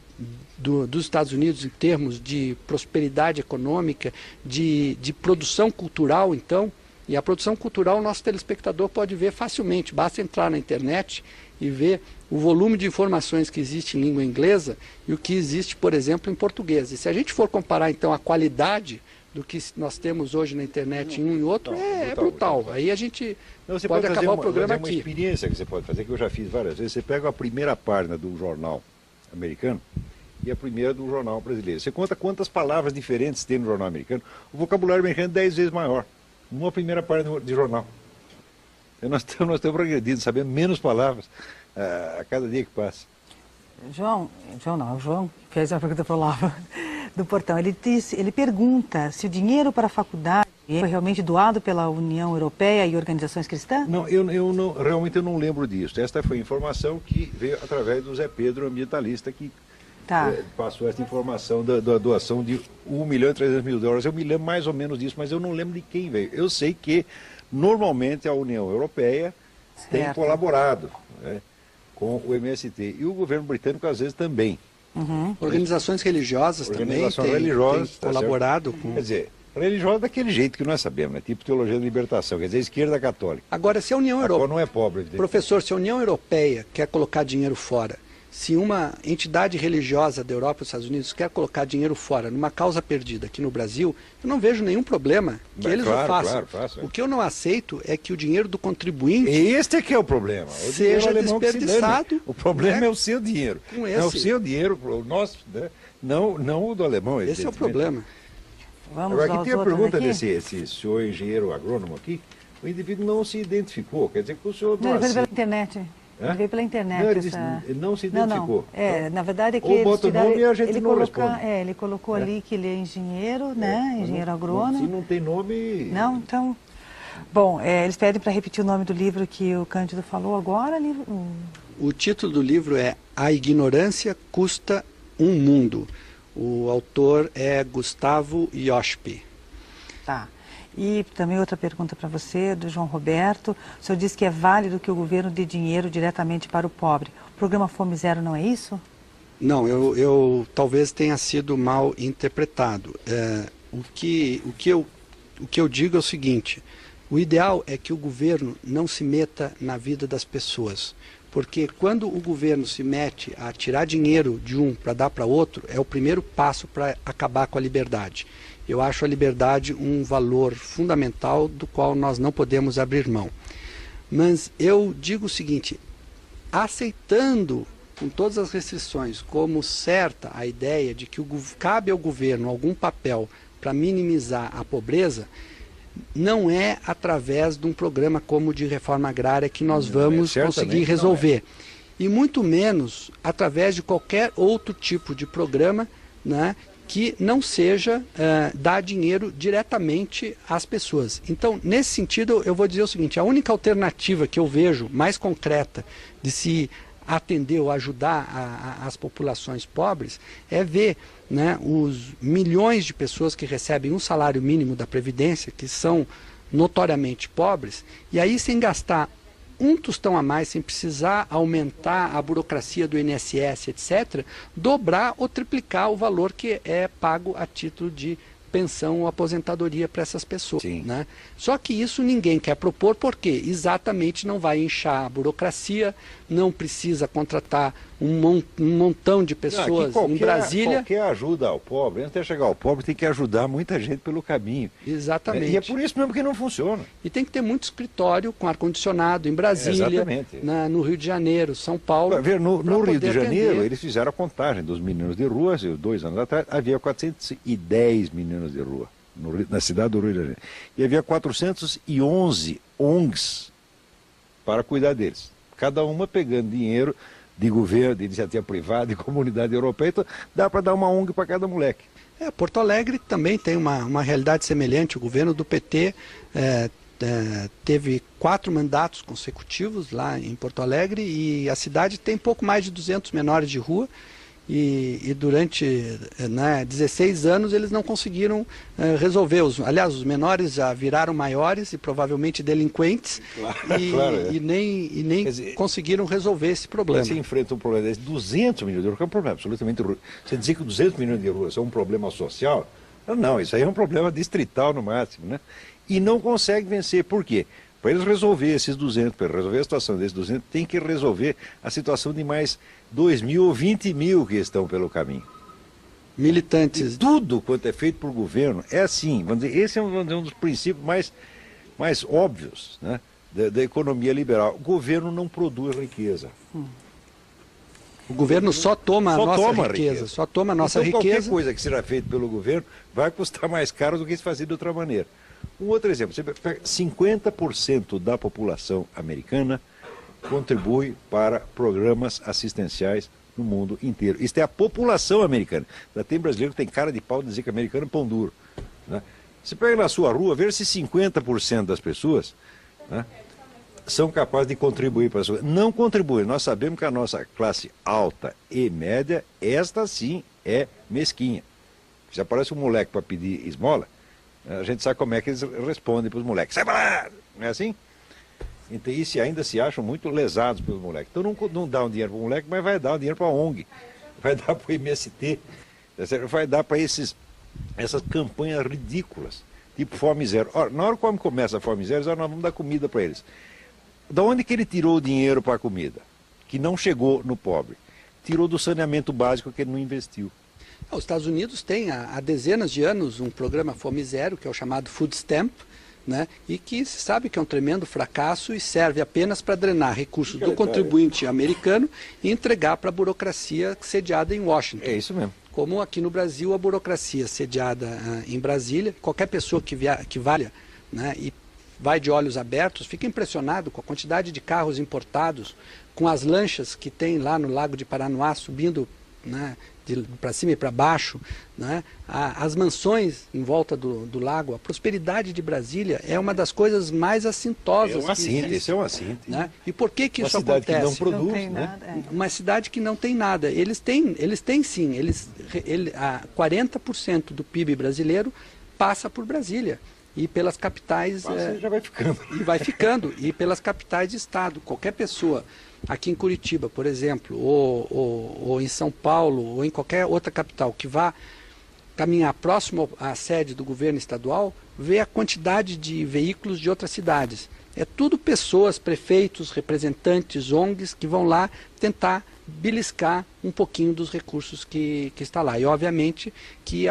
dos Estados Unidos em termos de prosperidade econômica, de produção cultural, então. E a produção cultural o nosso telespectador pode ver facilmente, basta entrar na internet e ver o volume de informações que existe em língua inglesa e o que existe, por exemplo, em português. E se a gente for comparar então a qualidade do que nós temos hoje na internet em um e outro, é brutal. Aí a gente pode acabar o programa aqui. Uma experiência que você pode fazer, que eu já fiz várias vezes, você pega a primeira página do jornal americano e a primeira do jornal brasileiro. Você conta quantas palavras diferentes tem no jornal americano. O vocabulário americano é 10 vezes maior. Numa primeira página de jornal. Nós estamos progredindo, sabendo menos palavras a cada dia que passa. João fez a pergunta para o Olavo do Portão. Ele pergunta se o dinheiro para a faculdade E foi realmente doado pela União Europeia e organizações cristãs? Não, realmente eu não lembro disso. Esta foi a informação que veio através do Zé Pedro, ambientalista, que passou essa informação da doação de US$ 1.300.000. Eu me lembro mais ou menos disso, mas eu não lembro de quem veio. Eu sei que, normalmente, a União Europeia tem colaborado, né, com o MST. E o governo britânico, às vezes, também. Organizações religiosas também têm colaborado com... Quer dizer, religiosa daquele jeito que nós sabemos, né? Tipo teologia da libertação, quer dizer, esquerda católica. Agora, se a União Europeia... não é pobre. Professor, se a União Europeia quer colocar dinheiro fora, se uma entidade religiosa da Europa e dos Estados Unidos quer colocar dinheiro fora numa causa perdida aqui no Brasil, eu não vejo nenhum problema que eles o façam. O que eu não aceito é que o dinheiro do contribuinte... Este é que é o problema. Seja desperdiçado. O problema é o seu dinheiro. É o seu dinheiro, o nosso, né? Não o do alemão. Esse é o problema. Vamos agora, aqui tem a pergunta desse senhor engenheiro agrônomo aqui. O indivíduo não se identificou, quer dizer que o senhor... Não, ele veio pela internet. Ele veio pela internet. Ele não se identificou. Na verdade é que ou bota o nome e a gente não responde. Ele colocou ali que ele é engenheiro, né? Engenheiro agrônomo. Se não tem nome... Não, então... Bom, eles pedem para repetir o nome do livro que o Cândido falou agora. O título do livro é A Ignorância Custa um Mundo. O autor é Gustavo Iospi. Tá. E também outra pergunta para você, do João Roberto. O senhor disse que é válido que o governo dê dinheiro diretamente para o pobre. O programa Fome Zero não é isso? Não, eu talvez tenha sido mal interpretado. O que eu digo é o seguinte: o ideal é que o governo não se meta na vida das pessoas. Porque quando o governo se mete a tirar dinheiro de um para dar para outro, é o primeiro passo para acabar com a liberdade. Eu acho a liberdade um valor fundamental do qual nós não podemos abrir mão. Mas eu digo o seguinte: aceitando com todas as restrições como certa a ideia de que cabe ao governo algum papel para minimizar a pobreza, não é através de um programa como o de reforma agrária que nós vamos conseguir resolver. E muito menos através de qualquer outro tipo de programa, né, que não seja dar dinheiro diretamente às pessoas. Então, nesse sentido, eu vou dizer o seguinte: a única alternativa que eu vejo mais concreta de se atender ou ajudar as populações pobres é ver, né, os milhões de pessoas que recebem um salário mínimo da Previdência, que são notoriamente pobres, e aí sem gastar um tostão a mais, sem precisar aumentar a burocracia do INSS, etc., dobrar ou triplicar o valor que é pago a título de pensão ou aposentadoria para essas pessoas. Né? Só que isso ninguém quer propor, porque exatamente não vai inchar a burocracia, não precisa contratar um montão de pessoas em Brasília. Qualquer ajuda ao pobre, antes de chegar ao pobre, tem que ajudar muita gente pelo caminho. Exatamente. E é por isso mesmo que não funciona. E tem que ter muito escritório com ar-condicionado em Brasília, no Rio de Janeiro, São Paulo. No Rio de Janeiro, eles fizeram a contagem dos meninos de rua, 2 anos atrás, havia 410 meninos de rua na cidade do Rio de Janeiro. E havia 411 ONGs para cuidar deles. Cada uma pegando dinheiro de governo, de iniciativa privada, de comunidade europeia, então dá para dar uma ONG para cada moleque. Porto Alegre também tem uma realidade semelhante. O governo do PT teve 4 mandatos consecutivos lá em Porto Alegre, e a cidade tem pouco mais de 200 menores de rua. E durante 16 anos eles não conseguiram resolver. Aliás, os menores já viraram maiores e provavelmente delinquentes, e nem conseguiram resolver esse problema. Você enfrenta um problema desse, 200 milhões de euros, que é um problema absolutamente... Você dizer que 200 milhões de euros é um problema social? Não, isso aí é um problema distrital no máximo, né? E não consegue vencer. Por quê? Para eles resolver esses 200, para resolver a situação desses 200, tem que resolver a situação de mais 2.000 ou 20 mil que estão pelo caminho. Militantes. E tudo quanto é feito por governo é assim. Vamos dizer, esse é um dos princípios mais óbvios, né, da economia liberal. O governo não produz riqueza. O governo só toma a nossa riqueza. Só toma a nossa riqueza. Qualquer coisa que seja feita pelo governo vai custar mais caro do que se fazer de outra maneira. Um outro exemplo, você pega 50% da população americana contribui para programas assistenciais no mundo inteiro. Isso é a população americana. Já tem brasileiro que tem cara de pau de dizer que americano é pão duro, né? Você pega na sua rua, vê se 50% das pessoas, né, são capazes de contribuir para a sua... Não contribuem. Nós sabemos que a nossa classe alta e média, esta sim é mesquinha. Se aparece um moleque para pedir esmola, a gente sabe como é que eles respondem para os moleques. Sai para lá! Não é assim? Então, e se ainda se acham muito lesados pelos moleques. Então não dá um dinheiro para o moleque, mas vai dar um dinheiro para a ONG. Vai dar para o MST. Vai dar para essas campanhas ridículas. Tipo Fome Zero. Ora, na hora que começa a Fome Zero, nós vamos dar comida para eles. Da onde que ele tirou o dinheiro para a comida? Que não chegou no pobre. Tirou do saneamento básico que ele não investiu. Os Estados Unidos têm há dezenas de anos um programa Fome Zero, que é o chamado Food Stamp, né, e que se sabe que é um tremendo fracasso e serve apenas para drenar recursos do contribuinte americano e entregar para a burocracia sediada em Washington. É isso mesmo. Como aqui no Brasil, a burocracia sediada em Brasília, qualquer pessoa que valha, né, e vai de olhos abertos, fica impressionado com a quantidade de carros importados, com as lanchas que tem lá no Lago de Paranoá subindo, né, para cima e para baixo, né, as mansões em volta do lago. A prosperidade de Brasília é uma das coisas mais assintosas que existe. Isso é uma síntese. Né? E por que isso acontece? Uma cidade que não produz, não tem né? nada, Uma cidade que não tem nada. Eles têm sim, 40% do PIB brasileiro passa por Brasília. E pelas capitais... já vai ficando. E vai ficando. E pelas capitais de estado. Qualquer pessoa aqui em Curitiba, por exemplo, ou em São Paulo, ou em qualquer outra capital que vá caminhar próximo à sede do governo estadual, vê a quantidade de veículos de outras cidades. É tudo pessoas, prefeitos, representantes, ONGs, que vão lá tentar beliscar um pouquinho dos recursos que está lá. E, obviamente, que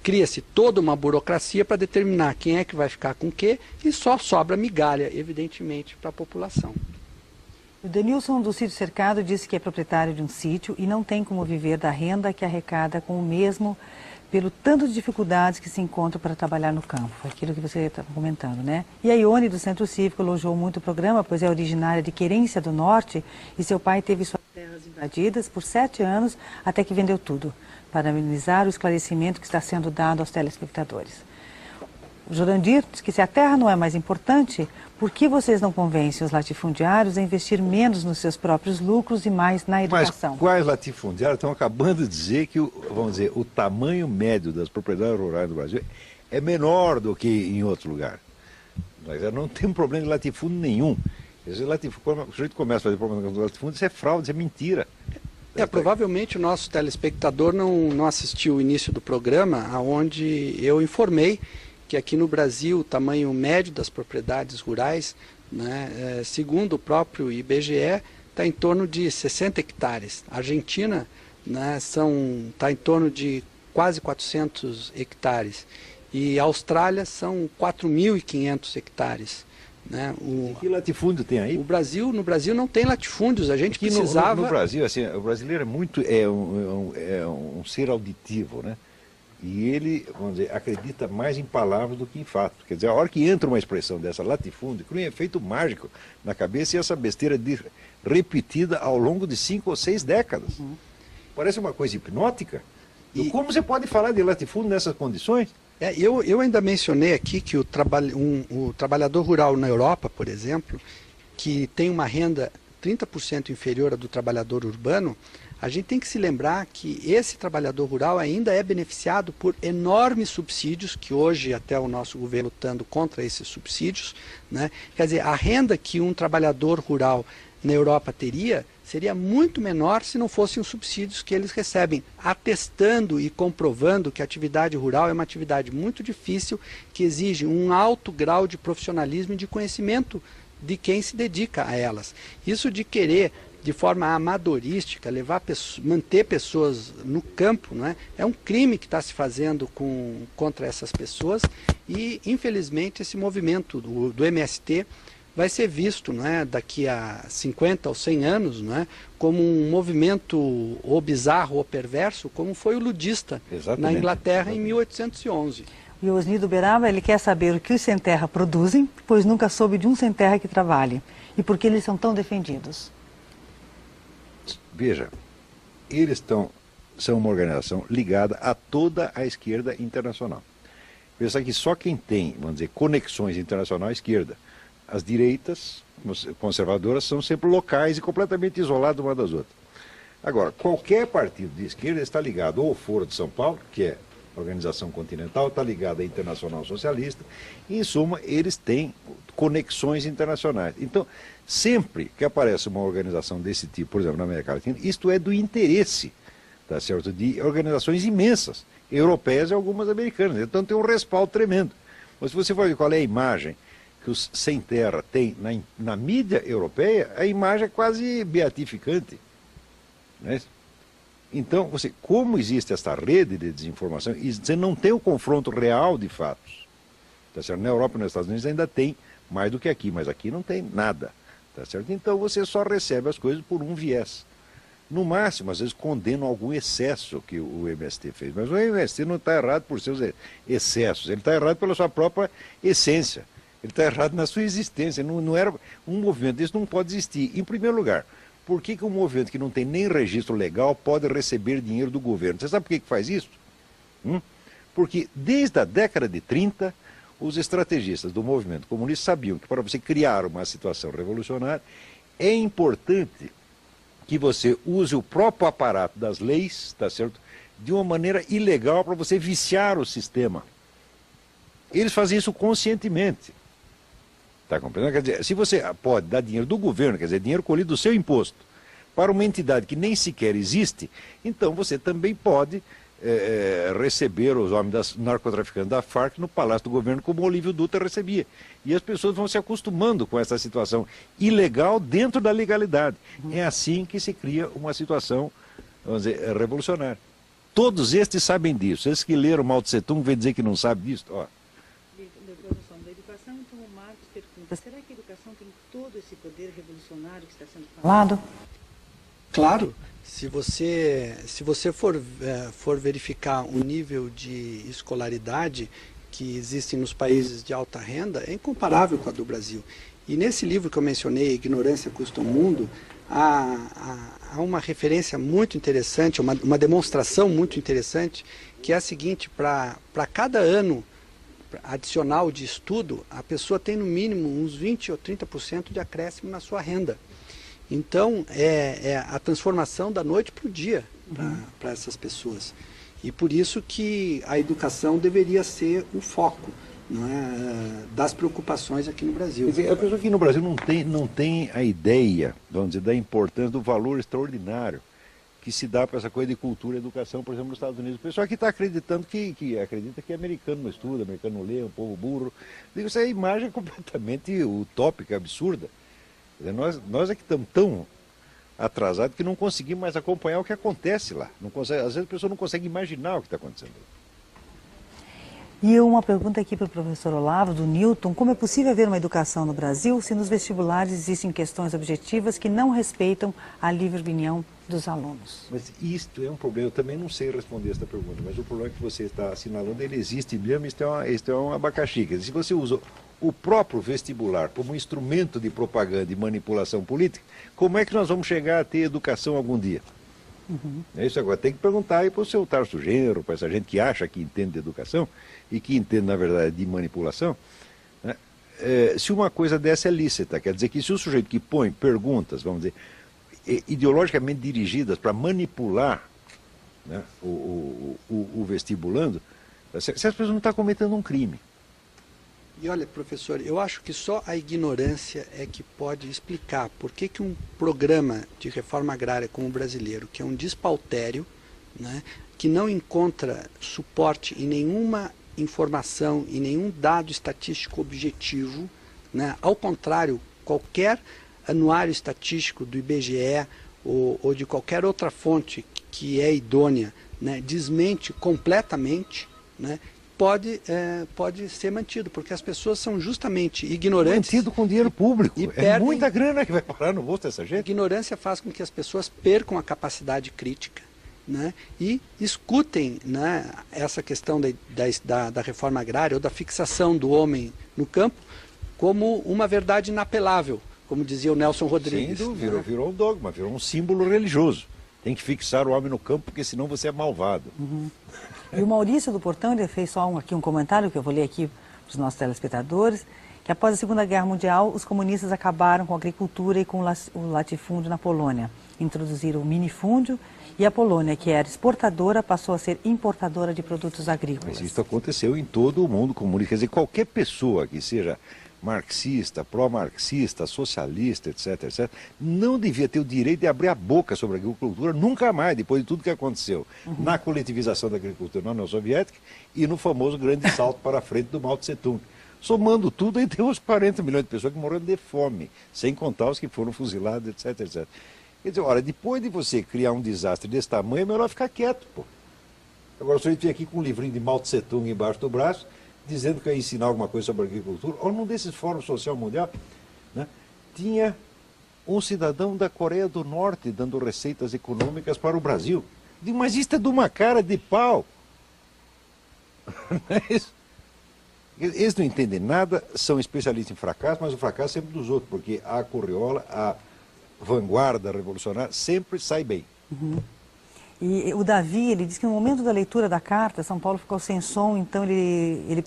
cria-se toda uma burocracia para determinar quem é que vai ficar com o quê, e só sobra migalha, evidentemente, para a população. O Denilson do Sítio Cercado disse que é proprietário de um sítio e não tem como viver da renda que arrecada com o mesmo, pelo tanto de dificuldades que se encontram para trabalhar no campo. Foi aquilo que você estava comentando, né? E a Ione do Centro Cívico elogiou muito o programa, pois é originária de Querência do Norte e seu pai teve suas terras invadidas por 7 anos até que vendeu tudo, para amenizar o esclarecimento que está sendo dado aos telespectadores. O Jurandir diz que se a terra não é mais importante, por que vocês não convencem os latifundiários a investir menos nos seus próprios lucros e mais na educação? Mas quais latifundiários estão acabando de dizer que, vamos dizer, o tamanho médio das propriedades rurais do Brasil é menor do que em outro lugar. Mas não tem um problema de latifúndio nenhum. Quando o sujeito começa a fazer problema com latifúndio, isso é fraude, isso é mentira. Provavelmente o nosso telespectador não assistiu o início do programa, onde eu informei que aqui no Brasil o tamanho médio das propriedades rurais, né, segundo o próprio IBGE, está em torno de 60 hectares. A Argentina, né, está em torno de quase 400 hectares. E a Austrália são 4.500 hectares. Né? Que latifúndio tem aí? No Brasil não tem latifúndios. A gente precisava... No Brasil, assim, o brasileiro é um ser auditivo, né? E ele, vamos dizer, acredita mais em palavras do que em fato. Quer dizer, a hora que entra uma expressão dessa, latifúndio, cria um efeito mágico na cabeça e essa besteira repetida ao longo de 5 ou 6 décadas. Parece uma coisa hipnótica. E como você pode falar de latifúndio nessas condições? Eu ainda mencionei aqui que o trabalhador rural na Europa, por exemplo, que tem uma renda 30% inferior à do trabalhador urbano, a gente tem que se lembrar que esse trabalhador rural ainda é beneficiado por enormes subsídios, que hoje até o nosso governo lutando contra esses subsídios, né? Quer dizer, a renda que um trabalhador rural na Europa teria seria muito menor se não fossem os subsídios que eles recebem, atestando e comprovando que a atividade rural é uma atividade muito difícil, que exige um alto grau de profissionalismo e de conhecimento de quem se dedica a elas. Isso de querer de forma amadorística, manter pessoas no campo, não é? É um crime que está se fazendo contra essas pessoas e, infelizmente, esse movimento do MST vai ser visto, não é, daqui a 50 ou 100 anos, não é, como um movimento ou bizarro ou perverso, como foi o ludista na Inglaterra em 1811. E o Osnido Beraba, ele quer saber o que os sem-terra produzem, pois nunca soube de um sem-terra que trabalhe. E por que eles são tão defendidos? Veja, eles são uma organização ligada a toda a esquerda internacional. Pensar que só quem tem, vamos dizer, conexões internacionais à esquerda. As direitas conservadoras são sempre locais e completamente isoladas uma das outras. Agora, qualquer partido de esquerda está ligado ou ao Foro de São Paulo, que é a Organização Continental, está ligado à Internacional Socialista, e, em suma, eles têm conexões internacionais. Então, sempre que aparece uma organização desse tipo, por exemplo, na América Latina, isto é do interesse, tá certo, de organizações imensas, europeias e algumas americanas. Então tem um respaldo tremendo. Mas se você for ver qual é a imagem que os sem terra têm na mídia europeia, a imagem é quase beatificante. Né? Então, como existe essa rede de desinformação, e você não tem o confronto real de fatos. Tá certo? Na Europa e nos Estados Unidos ainda tem mais do que aqui, mas aqui não tem nada. Tá certo? Então você só recebe as coisas por um viés. No máximo, às vezes condenam algum excesso que o MST fez. Mas o MST não está errado por seus excessos, ele está errado pela sua própria essência. Ele está errado na sua existência. Não era, um movimento desse não pode existir. Em primeiro lugar, por que um movimento que não tem nem registro legal pode receber dinheiro do governo? Você sabe por que faz isso? Porque desde a década de 30, os estrategistas do movimento comunista sabiam que para você criar uma situação revolucionária, é importante que você use o próprio aparato das leis, tá certo? De uma maneira ilegal para você viciar o sistema. Eles fazem isso conscientemente. Está compreendendo? Quer dizer, se você pode dar dinheiro do governo, quer dizer, dinheiro colhido do seu imposto, para uma entidade que nem sequer existe, então você também pode receber os homens das narcotraficantes da Farc no Palácio do Governo, como o Olívio Dutra recebia. E as pessoas vão se acostumando com essa situação ilegal dentro da legalidade. É assim que se cria uma situação, vamos dizer, revolucionária. Todos estes sabem disso. Esses que leram Mao Tse Tung vêm dizer que não sabem disso. Ó. Da educação, então o Marcos pergunta, será que a educação tem todo esse poder revolucionário que está sendo falado? Claro. Se você for verificar o nível de escolaridade que existe nos países de alta renda, é incomparável com a do Brasil. E nesse livro que eu mencionei, Ignorância Custa o Mundo, há uma referência muito interessante, uma demonstração muito interessante, que é a seguinte: para cada ano adicional de estudo, a pessoa tem no mínimo uns 20 ou 30% de acréscimo na sua renda. Então, é a transformação da noite para o dia para essas pessoas. E por isso que a educação deveria ser o foco, não é, das preocupações aqui no Brasil. Quer dizer, a pessoa aqui no Brasil não tem a ideia, vamos dizer, da importância do valor extraordinário que se dá para essa coisa de cultura e educação, por exemplo, nos Estados Unidos. O pessoal aqui está acreditando que acredita que americano não estuda, americano não lê, é um povo burro. Digo, essa imagem é completamente utópica, absurda. Nós é que estamos tão atrasados que não conseguimos mais acompanhar o que acontece lá. Às vezes a pessoa não consegue imaginar o que está acontecendo. E uma pergunta aqui para o professor Olavo, do Newton: como é possível haver uma educação no Brasil se nos vestibulares existem questões objetivas que não respeitam a livre opinião dos alunos? Mas isto é um problema, eu também não sei responder esta pergunta, mas o problema que você está assinalando, ele existe mesmo, isto é um abacaxi. Quer dizer, se você usa o próprio vestibular como instrumento de propaganda e manipulação política, como é que nós vamos chegar a ter educação algum dia? É isso agora, tem que perguntar aí para o seu Tarso Genro, para essa gente que acha que entende de educação e que entende, na verdade, de manipulação, né? Se uma coisa dessa é lícita. Quer dizer que se o sujeito que põe perguntas, vamos dizer, ideologicamente dirigidas para manipular, né, o vestibulando, se as pessoas não estão cometendo um crime. E olha, professor, eu acho que só a ignorância é que pode explicar por que um programa de reforma agrária como o brasileiro, que é um despautério, né, que não encontra suporte em nenhuma informação, em nenhum dado estatístico objetivo, né, ao contrário, qualquer anuário estatístico do IBGE ou de qualquer outra fonte que é idônea, né, desmente completamente, né, pode ser mantido, porque as pessoas são justamente ignorantes. Mantido com dinheiro público. E é perdem, muita grana que vai parar no bolso dessa gente. Ignorância faz com que as pessoas percam a capacidade crítica, né, e escutem, né, essa questão da reforma agrária ou da fixação do homem no campo como uma verdade inapelável, como dizia o Nelson Rodrigues. Sim, virou um dogma, virou um símbolo religioso. Tem que fixar o homem no campo, porque senão você é malvado. E o Maurício do Portão, ele fez só aqui um comentário, que eu vou ler aqui para os nossos telespectadores, que após a Segunda Guerra Mundial, os comunistas acabaram com a agricultura e com o latifúndio na Polônia. Introduziram o minifúndio e a Polônia, que era exportadora, passou a ser importadora de produtos agrícolas. Mas isso aconteceu em todo o mundo comunista. Quer dizer, qualquer pessoa que seja marxista, pró-marxista, socialista, etc., etc., não devia ter o direito de abrir a boca sobre a agricultura nunca mais, depois de tudo que aconteceu na coletivização da agricultura na União Soviética e no famoso grande salto para a frente do Mao Tse Tung. Somando tudo, aí tem uns 40 milhões de pessoas que morreram de fome, sem contar os que foram fuzilados, etc., etc. Quer dizer, olha, depois de você criar um desastre desse tamanho, é melhor ficar quieto, pô. Agora, o senhor vem aqui com um livrinho de Mao Tse Tung embaixo do braço, dizendo que ia ensinar alguma coisa sobre agricultura. Ou num desses fóruns social mundial, né, tinha um cidadão da Coreia do Norte dando receitas econômicas para o Brasil. Digo, mas isso é de uma cara de pau. Eles não entendem nada, são especialistas em fracasso, mas o fracasso é sempre dos outros, porque a Corriola, a vanguarda revolucionária, sempre sai bem. E o Davi, ele diz que no momento da leitura da carta, São Paulo ficou sem som, então ele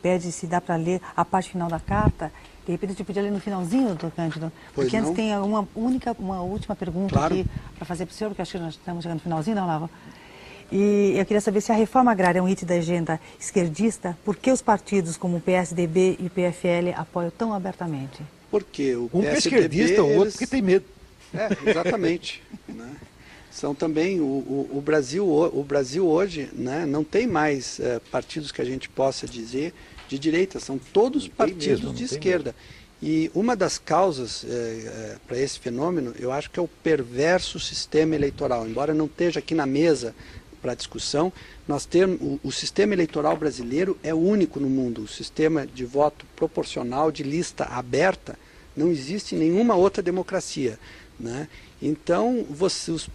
pede se dá para ler a parte final da carta. De repente, você podia ler no finalzinho, doutor Cândido? Porque antes tem uma última pergunta aqui para fazer para o senhor, porque acho que nós estamos chegando no finalzinho, não, Lava? E eu queria saber se a reforma agrária é um item da agenda esquerdista, por que os partidos como o PSDB e o PFL apoiam tão abertamente? Porque o um PSDB, esquerdista, o outro porque tem medo. Exatamente. Né? São também, o Brasil hoje, né, não tem mais partidos que a gente possa dizer de direita, são todos partidos de esquerda. E uma das causas para esse fenômeno, eu acho que é o perverso sistema eleitoral. Embora não esteja aqui na mesa para discussão, nós temos, o sistema eleitoral brasileiro é único no mundo. O sistema de voto proporcional, de lista aberta, não existe em nenhuma outra democracia. Né? Então,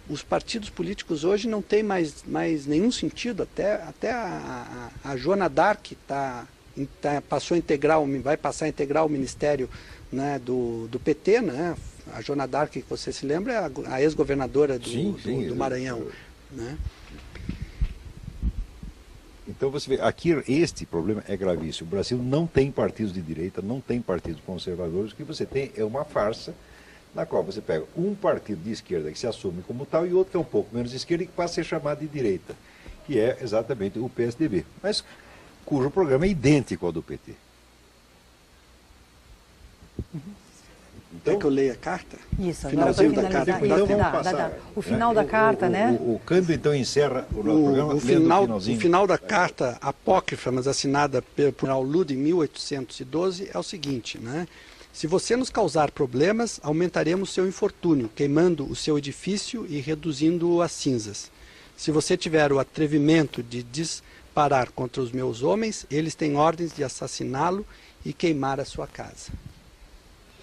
os partidos políticos hoje não têm mais nenhum sentido. Até a Joana D'Arc vai passar a integrar o ministério, né, do PT. Né? A Joana D'Arc, que você se lembra, é a ex-governadora do Maranhão. Né? Então você vê, aqui este problema é gravíssimo. O Brasil não tem partidos de direita, não tem partidos conservadores. O que você tem é uma farsa na qual você pega um partido de esquerda que se assume como tal e outro que é um pouco menos de esquerda e que passa a ser chamado de direita, que é exatamente o PSDB, mas cujo programa é idêntico ao do PT. Então, quer que eu leia a carta? Isso, finalzinho da carta. Então vamos passar. O final da carta, né? O Cândido então encerra o programa o final da carta apócrifa, mas assinada por Lud em 1812, é o seguinte, né? Se você nos causar problemas, aumentaremos seu infortúnio, queimando o seu edifício e reduzindo-o a cinzas. Se você tiver o atrevimento de disparar contra os meus homens, eles têm ordens de assassiná-lo e queimar a sua casa.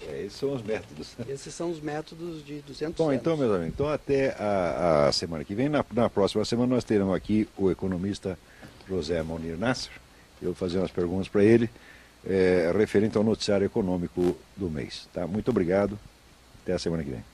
Esses são os métodos. Esses são os métodos de 200 Bom, anos. então, meus amigos, então até a semana que vem. Na próxima semana nós teremos aqui o economista José Monir Nasser. Eu vou fazer umas perguntas para ele, referente ao noticiário econômico do mês. Tá? Muito obrigado. Até a semana que vem.